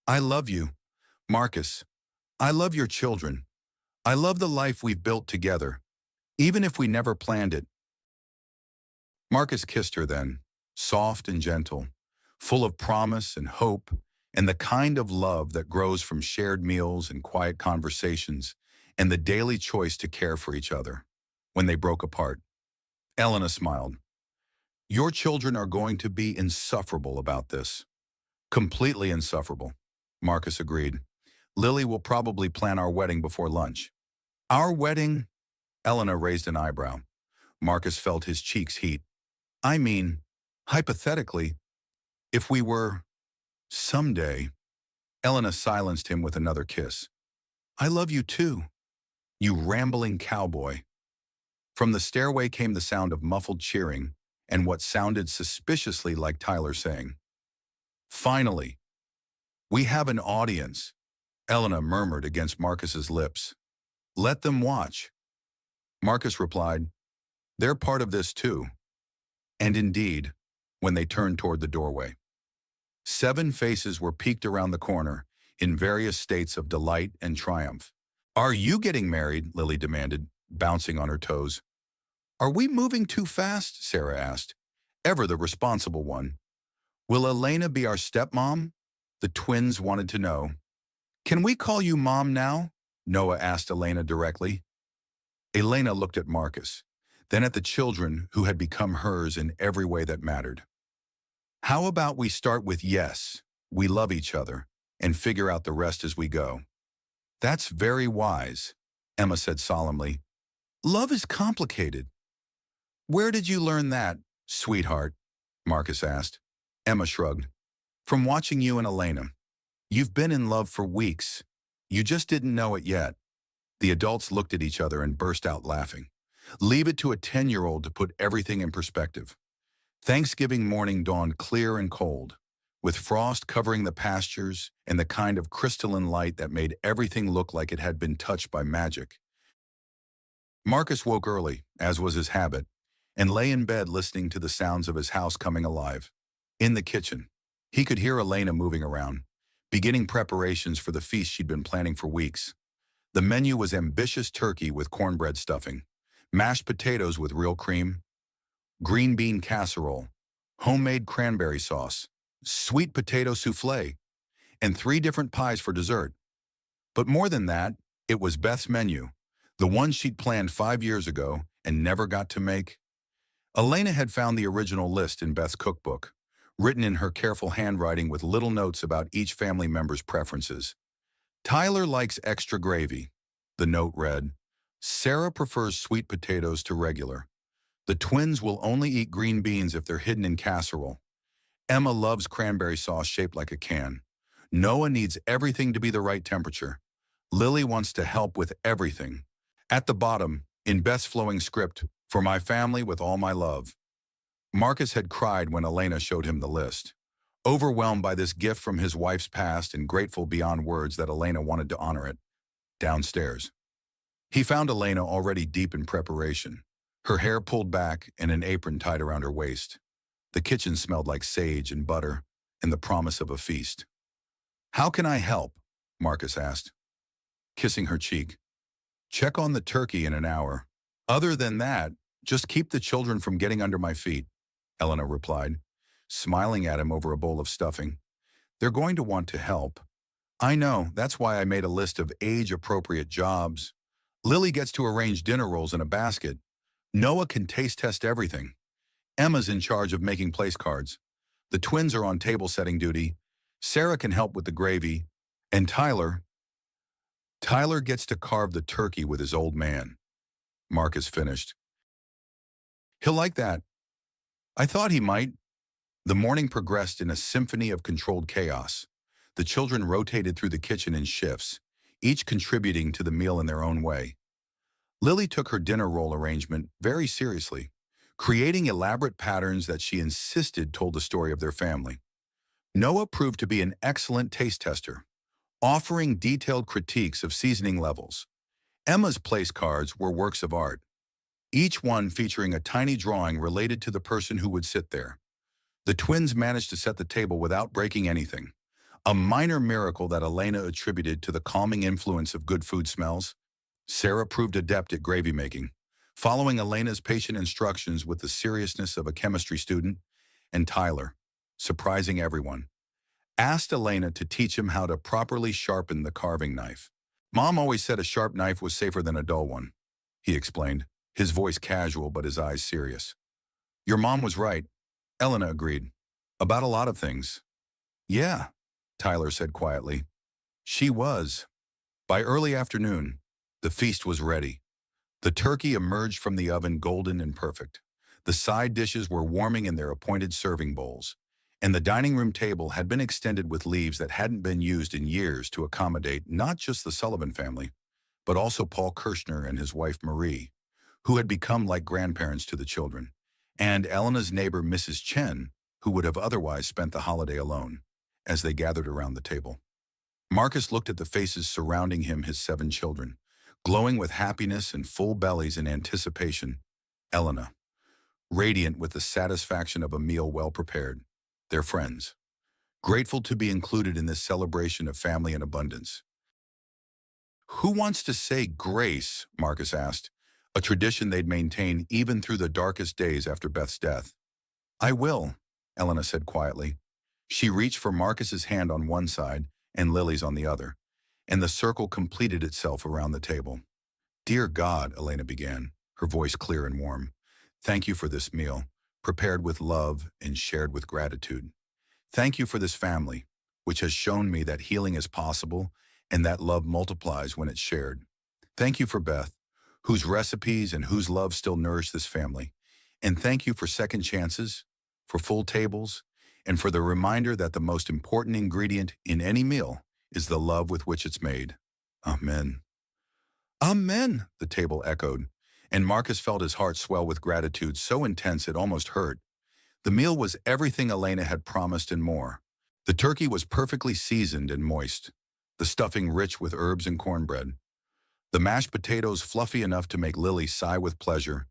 I love you. Marcus, I love your children. I love the life we've built together, even if we never planned it." Marcus kissed her then, soft and gentle, full of promise and hope, and the kind of love that grows from shared meals and quiet conversations and the daily choice to care for each other. When they broke apart, Elena smiled. "Your children are going to be insufferable about this." "Completely insufferable," Marcus agreed. "Lily will probably plan our wedding before lunch." "Our wedding?" Elena raised an eyebrow. Marcus felt his cheeks heat. "I mean, hypothetically, if we were someday." Elena silenced him with another kiss. "I love you too, you rambling cowboy." From the stairway came the sound of muffled cheering and what sounded suspiciously like Tyler saying, "Finally, we have an audience," Elena murmured against Marcus's lips. Let them watch. Marcus replied, they're part of this too. And indeed, when they turned toward the doorway, 7 faces were peeked around the corner in various states of delight and triumph. Are you getting married? Lily demanded, bouncing on her toes. Are we moving too fast? Sarah asked, ever the responsible one. Will Elena be our stepmom? The twins wanted to know. Can we call you Mom now? Noah asked Elena directly. Elena looked at Marcus, then at the children who had become hers in every way that mattered. How about we start with yes, we love each other, and figure out the rest as we go? That's very wise, Emma said solemnly. Love is complicated. Where did you learn that, sweetheart? Marcus asked. Emma shrugged. From watching you and Elena. You've been in love for weeks. You just didn't know it yet. The adults looked at each other and burst out laughing. Leave it to a 10-year-old to put everything in perspective. Thanksgiving morning dawned clear and cold, with frost covering the pastures and the kind of crystalline light that made everything look like it had been touched by magic. Marcus woke early, as was his habit, and lay in bed listening to the sounds of his house coming alive. In the kitchen, he could hear Elena moving around, beginning preparations for the feast she'd been planning for weeks. The menu was ambitious turkey with cornbread stuffing, mashed potatoes with real cream, green bean casserole, homemade cranberry sauce, sweet potato souffle, and 3 different pies for dessert. But more than that, it was Beth's menu, the one she'd planned 5 years ago and never got to make. Elena had found the original list in Beth's cookbook, written in her careful handwriting with little notes about each family member's preferences. Tyler likes extra gravy, the note read. Sarah prefers sweet potatoes to regular. The twins will only eat green beans if they're hidden in casserole. Emma loves cranberry sauce shaped like a can. Noah needs everything to be the right temperature. Lily wants to help with everything. At the bottom, in Beth's flowing script, for my family with all my love. Marcus had cried when Elena showed him the list, overwhelmed by this gift from his wife's past and grateful beyond words that Elena wanted to honor it. Downstairs, he found Elena already deep in preparation, her hair pulled back and an apron tied around her waist. The kitchen smelled like sage and butter and the promise of a feast. How can I help? Marcus asked, kissing her cheek. Check on the turkey in an hour. Other than that, just keep the children from getting under my feet, Elena replied, smiling at him over a bowl of stuffing. They're going to want to help. I know, that's why I made a list of age-appropriate jobs. Lily gets to arrange dinner rolls in a basket. Noah can taste test everything. Emma's in charge of making place cards. The twins are on table-setting duty. Sarah can help with the gravy. And Tyler gets to carve the turkey with his old man. Marcus finished. He'll like that. I thought he might. The morning progressed in a symphony of controlled chaos. The children rotated through the kitchen in shifts, each contributing to the meal in their own way. Lily took her dinner roll arrangement very seriously, creating elaborate patterns that she insisted told the story of their family. Noah proved to be an excellent taste tester, offering detailed critiques of seasoning levels. Emma's place cards were works of art, each one featuring a tiny drawing related to the person who would sit there. The twins managed to set the table without breaking anything, a minor miracle that Elena attributed to the calming influence of good food smells. Sarah proved adept at gravy making, following Elena's patient instructions with the seriousness of a chemistry student, and Tyler, surprising everyone, asked Elena to teach him how to properly sharpen the carving knife. Mom always said a sharp knife was safer than a dull one, he explained, his voice casual but his eyes serious. Your mom was right, Elena agreed. About a lot of things. Yeah, Tyler said quietly. She was. By early afternoon, the feast was ready. The turkey emerged from the oven golden and perfect. The side dishes were warming in their appointed serving bowls, and the dining room table had been extended with leaves that hadn't been used in years to accommodate not just the Sullivan family, but also Paul Kirshner and his wife Marie, who had become like grandparents to the children, and Elena's neighbor Mrs. Chen, who would have otherwise spent the holiday alone, as they gathered around the table. Marcus looked at the faces surrounding him, his 7 children, glowing with happiness and full bellies in anticipation. Elena, radiant with the satisfaction of a meal well prepared. Their friends, grateful to be included in this celebration of family and abundance. Who wants to say grace? Marcus asked, a tradition they'd maintain even through the darkest days after Beth's death. I will, Elena said quietly. She reached for Marcus's hand on one side and Lily's on the other, and the circle completed itself around the table. Dear God, Elena began, her voice clear and warm. Thank you for this meal, prepared with love and shared with gratitude. Thank you for this family, which has shown me that healing is possible and that love multiplies when it's shared. Thank you for Beth, whose recipes and whose love still nourish this family. And thank you for second chances, for full tables, and for the reminder that the most important ingredient in any meal is the love with which it's made. Amen. Amen, the table echoed, and Marcus felt his heart swell with gratitude so intense it almost hurt. The meal was everything Elena had promised and more. The turkey was perfectly seasoned and moist, the stuffing rich with herbs and cornbread, the mashed potatoes fluffy enough to make Lily sigh with pleasure.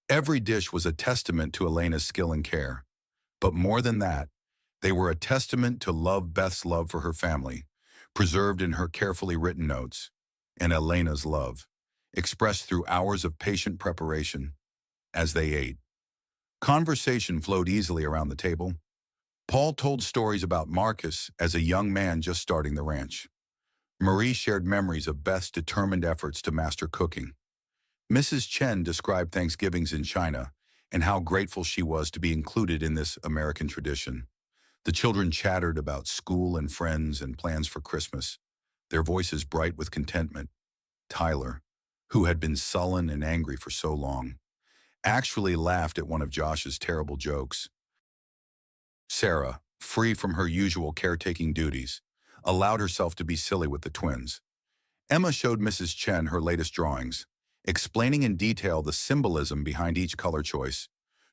Every dish was a testament to Elena's skill and care. But more than that, they were a testament to Beth's love for her family, preserved in her carefully written notes, and Elena's love, expressed through hours of patient preparation. As they ate, conversation flowed easily around the table. Paul told stories about Marcus as a young man just starting the ranch. Marie shared memories of Beth's determined efforts to master cooking. Mrs. Chen described Thanksgivings in China and how grateful she was to be included in this American tradition. The children chattered about school and friends and plans for Christmas, their voices bright with contentment. Tyler, who had been sullen and angry for so long, actually laughed at one of Josh's terrible jokes. Sarah, free from her usual caretaking duties, allowed herself to be silly with the twins. Emma showed Mrs. Chen her latest drawings, explaining in detail the symbolism behind each color choice.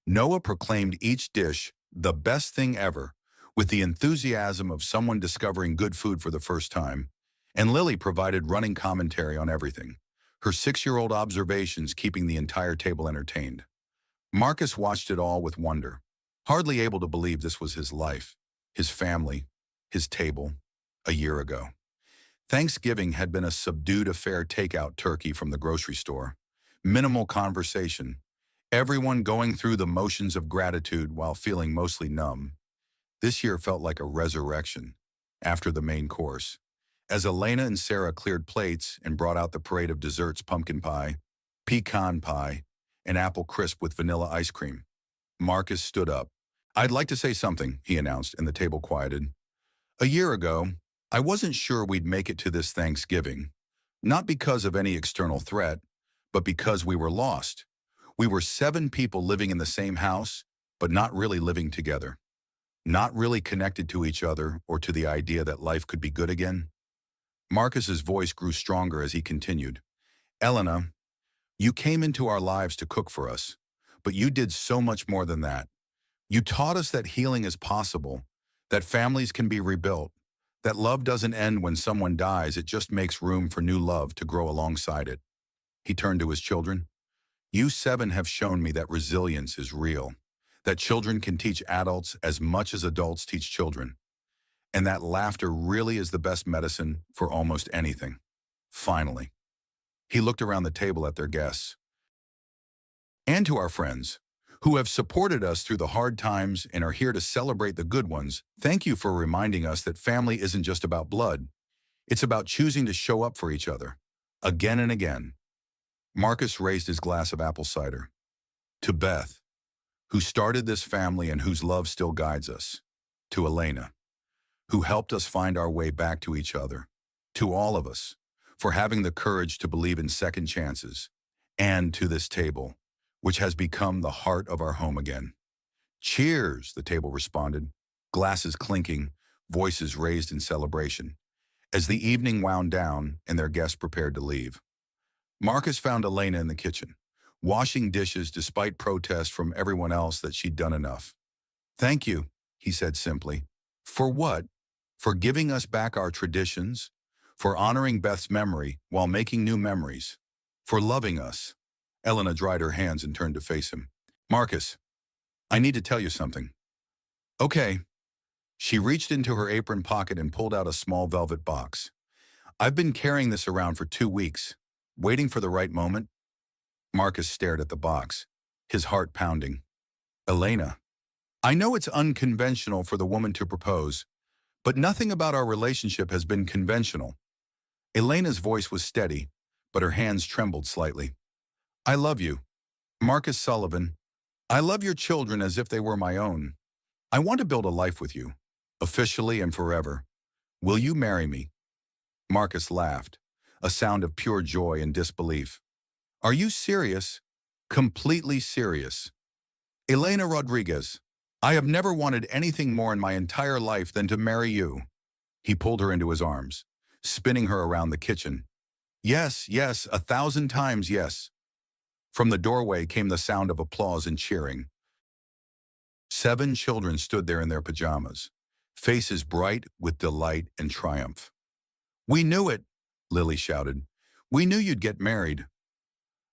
Noah proclaimed each dish the best thing ever, with the enthusiasm of someone discovering good food for the first time, and Lily provided running commentary on everything, her 6-year-old observations keeping the entire table entertained. Marcus watched it all with wonder, hardly able to believe this was his life, his family, his table, a year ago. Thanksgiving had been a subdued affair, takeout turkey from the grocery store, minimal conversation, everyone going through the motions of gratitude while feeling mostly numb. This year felt like a resurrection after the main course. As Elena and Sarah cleared plates and brought out the parade of desserts, pumpkin pie, pecan pie, and apple crisp with vanilla ice cream, Marcus stood up. I'd like to say something, he announced, and the table quieted. A year ago, I wasn't sure we'd make it to this Thanksgiving, not because of any external threat, but because we were lost. We were 7 people living in the same house, but not really living together. Not really connected to each other or to the idea that life could be good again. Marcus's voice grew stronger as he continued. Elena, you came into our lives to cook for us, but you did so much more than that. You taught us that healing is possible, that families can be rebuilt, that love doesn't end when someone dies, it just makes room for new love to grow alongside it. He turned to his children. You 7 have shown me that resilience is real, that children can teach adults as much as adults teach children, and that laughter really is the best medicine for almost anything. Finally, he looked around the table at their guests. And to our friends, who have supported us through the hard times and are here to celebrate the good ones, thank you for reminding us that family isn't just about blood. It's about choosing to show up for each other, again and again. Marcus raised his glass of apple cider. To Beth, who started this family and whose love still guides us. To Elena, who helped us find our way back to each other. To all of us, for having the courage to believe in second chances. And to this table, which has become the heart of our home again. Cheers, the table responded, glasses clinking, voices raised in celebration, as the evening wound down and their guests prepared to leave. Marcus found Elena in the kitchen, washing dishes despite protest from everyone else that she'd done enough. Thank you, he said simply. For what? For giving us back our traditions? for honoring Beth's memory while making new memories, for loving us. Elena dried her hands and turned to face him. Marcus, I need to tell you something. Okay. She reached into her apron pocket and pulled out a small velvet box. I've been carrying this around for 2 weeks, waiting for the right moment. Marcus stared at the box, his heart pounding. Elena, I know it's unconventional for the woman to propose, but nothing about our relationship has been conventional. Elena's voice was steady, but her hands trembled slightly. I love you, Marcus Sullivan. I love your children as if they were my own. I want to build a life with you, officially and forever. Will you marry me? Marcus laughed, a sound of pure joy and disbelief. Are you serious? Completely serious. Elena Rodriguez, I have never wanted anything more in my entire life than to marry you. He pulled her into his arms, spinning her around the kitchen. Yes, yes, 1,000 times yes. From the doorway came the sound of applause and cheering. 7 children stood there in their pajamas, faces bright with delight and triumph. We knew it, Lily shouted. We knew you'd get married.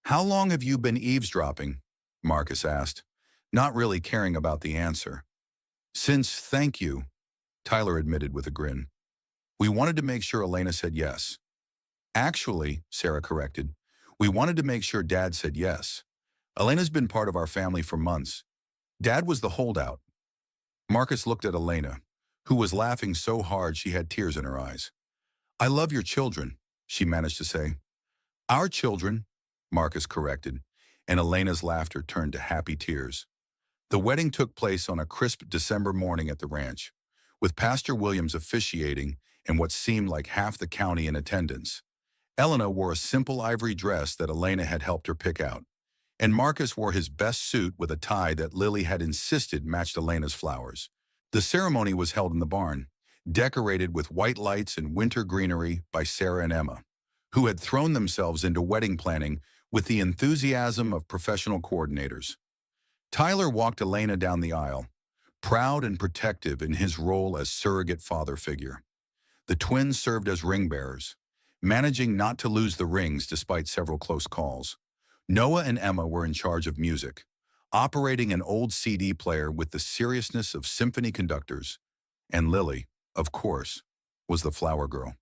How long have you been eavesdropping? Marcus asked, not really caring about the answer. Since, thank you, Tyler admitted with a grin. We wanted to make sure Elena said yes. Actually, Sarah corrected, we wanted to make sure Dad said yes. Elena's been part of our family for months. Dad was the holdout. Marcus looked at Elena, who was laughing so hard she had tears in her eyes. I love your children, she managed to say. Our children, Marcus corrected, and Elena's laughter turned to happy tears. The wedding took place on a crisp December morning at the ranch, with Pastor Williams officiating and what seemed like half the county in attendance. Elena wore a simple ivory dress that Elena had helped her pick out, and Marcus wore his best suit with a tie that Lily had insisted matched Elena's flowers. The ceremony was held in the barn, decorated with white lights and winter greenery by Sarah and Emma, who had thrown themselves into wedding planning with the enthusiasm of professional coordinators. Tyler walked Elena down the aisle, proud and protective in his role as surrogate father figure. The twins served as ring bearers, managing not to lose the rings despite several close calls. Noah and Emma were in charge of music, operating an old CD player with the seriousness of symphony conductors, and Lily, of course, was the flower girl,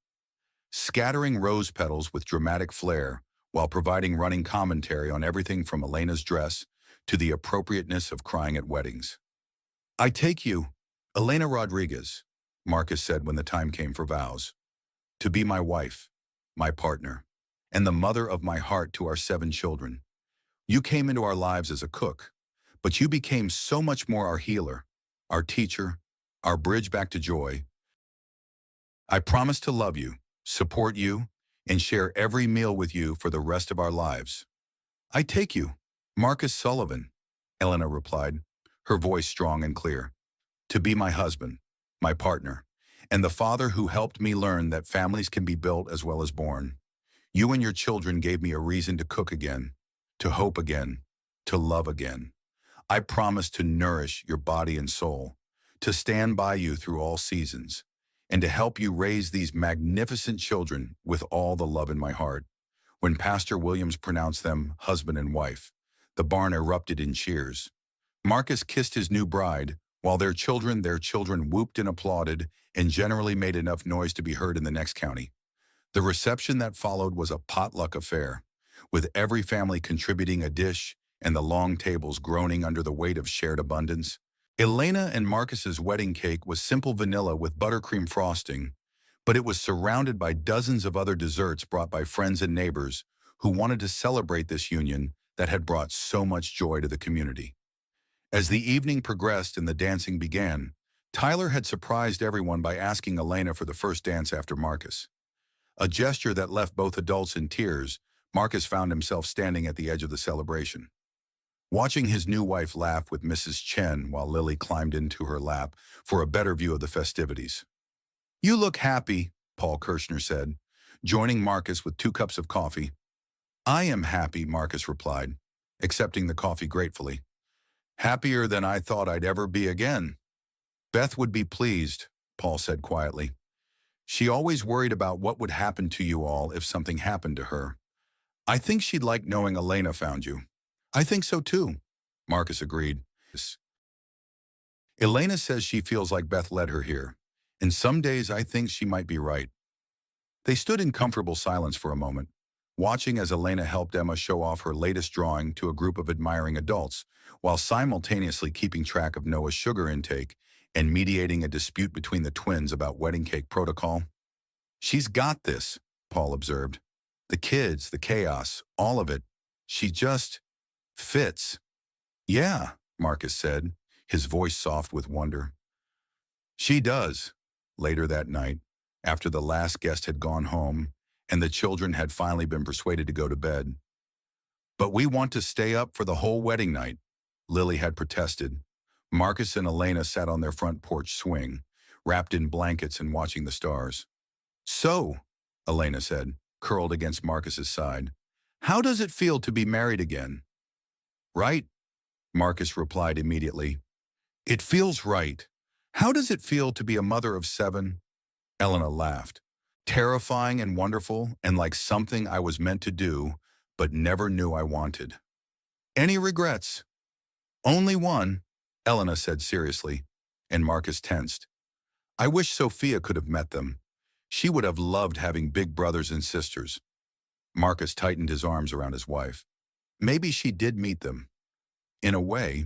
scattering rose petals with dramatic flair while providing running commentary on everything from Elena's dress to the appropriateness of crying at weddings. I take you, Elena Rodriguez, Marcus said when the time came for vows, to be my wife, my partner, and the mother of my heart to our 7 children. You came into our lives as a cook, but you became so much more our healer, our teacher, our bridge back to joy. I promise to love you, support you, and share every meal with you for the rest of our lives. I take you, Marcus Sullivan, Elena replied, her voice strong and clear, to be my husband, my partner, and the father who helped me learn that families can be built as well as born. You and your children gave me a reason to cook again, to hope again, to love again. I promise to nourish your body and soul, to stand by you through all seasons, and to help you raise these magnificent children with all the love in my heart. When Pastor Williams pronounced them husband and wife, the barn erupted in cheers. Marcus kissed his new bride, while their children whooped and applauded and generally made enough noise to be heard in the next county. The reception that followed was a potluck affair, with every family contributing a dish and the long tables groaning under the weight of shared abundance. Elena and Marcus's wedding cake was simple vanilla with buttercream frosting, but it was surrounded by dozens of other desserts brought by friends and neighbors who wanted to celebrate this union that had brought so much joy to the community. As the evening progressed and the dancing began, Tyler had surprised everyone by asking Elena for the first dance after Marcus. A gesture that left both adults in tears, Marcus found himself standing at the edge of the celebration, watching his new wife laugh with Mrs. Chen while Lily climbed into her lap for a better view of the festivities. You look happy, Paul Kirshner said, joining Marcus with 2 cups of coffee. I am happy, Marcus replied, accepting the coffee gratefully. Happier than I thought I'd ever be again. Beth would be pleased, Paul said quietly. She always worried about what would happen to you all if something happened to her. I think she'd like knowing Elena found you. I think so too, Marcus agreed. Elena says she feels like Beth led her here, and some days I think she might be right. They stood in comfortable silence for a moment, watching as Elena helped Emma show off her latest drawing to a group of admiring adults, while simultaneously keeping track of Noah's sugar intake and mediating a dispute between the twins about wedding cake protocol. She's got this, Paul observed. The kids, the chaos, all of it. She just fits. Yeah, Marcus said, his voice soft with wonder. She does. Later that night, after the last guest had gone home and the children had finally been persuaded to go to bed. But we want to stay up for the whole wedding night, Lily had protested. Marcus and Elena sat on their front porch swing, wrapped in blankets and watching the stars. So, Elena said, curled against Marcus's side, how does it feel to be married again? Right, Marcus replied immediately. It feels right. How does it feel to be a mother of 7? Elena laughed. Terrifying and wonderful and like something I was meant to do, but never knew I wanted. Any regrets? Only one, Elena said seriously, and Marcus tensed. I wish Sophia could have met them. She would have loved having big brothers and sisters. Marcus tightened his arms around his wife. Maybe she did meet them. In a way,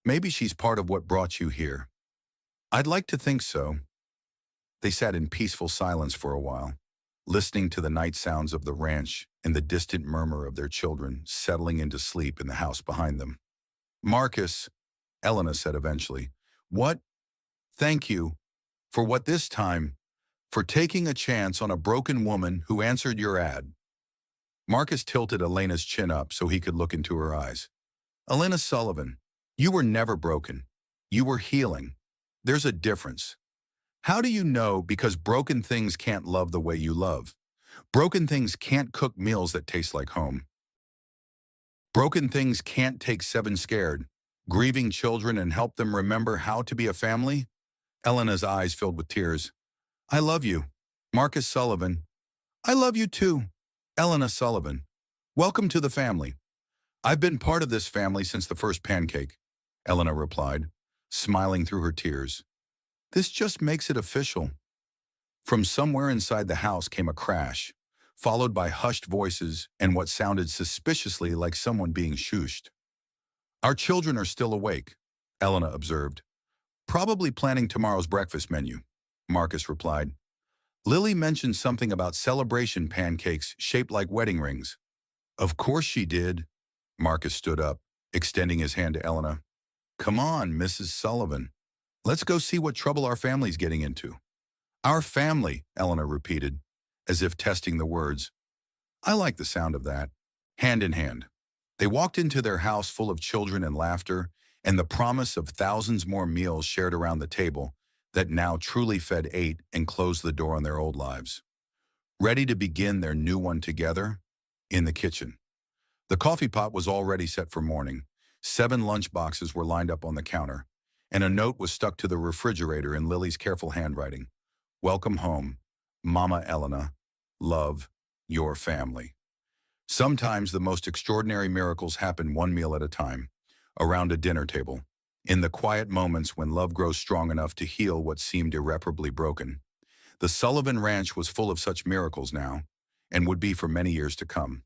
maybe she's part of what brought you here. I'd like to think so. They sat in peaceful silence for a while, listening to the night sounds of the ranch and the distant murmur of their children settling into sleep in the house behind them. Marcus, Elena said eventually, what? Thank you. For what this time? For taking a chance on a broken woman who answered your ad. Marcus tilted Elena's chin up so he could look into her eyes. Elena Sullivan, you were never broken. You were healing. There's a difference. How do you know? Because broken things can't love the way you love. Broken things can't cook meals that taste like home. Broken things can't take 7 scared, grieving children and help them remember how to be a family. Elena's eyes filled with tears. I love you, Marcus Sullivan. I love you too, Elena Sullivan. Welcome to the family. I've been part of this family since the first pancake, Elena replied, smiling through her tears. This just makes it official. From somewhere inside the house came a crash, followed by hushed voices and what sounded suspiciously like someone being shushed. Our children are still awake, Elena observed. Probably planning tomorrow's breakfast menu, Marcus replied. Lily mentioned something about celebration pancakes shaped like wedding rings. Of course she did. Marcus stood up, extending his hand to Elena. Come on, Mrs. Sullivan. Let's go see what trouble our family's getting into. Our family, Elena repeated, as if testing the words. I like the sound of that. Hand in hand. They walked into their house full of children and laughter, and the promise of thousands more meals shared around the table that now truly fed 8 and closed the door on their old lives. Ready to begin their new one together? In the kitchen. The coffee pot was already set for morning. 7 lunch boxes were lined up on the counter, and a note was stuck to the refrigerator in Lily's careful handwriting. Welcome home, Mama Elena. Love, your family. Sometimes the most extraordinary miracles happen one meal at a time, around a dinner table, in the quiet moments when love grows strong enough to heal what seemed irreparably broken. The Sullivan Ranch was full of such miracles now, and would be for many years to come.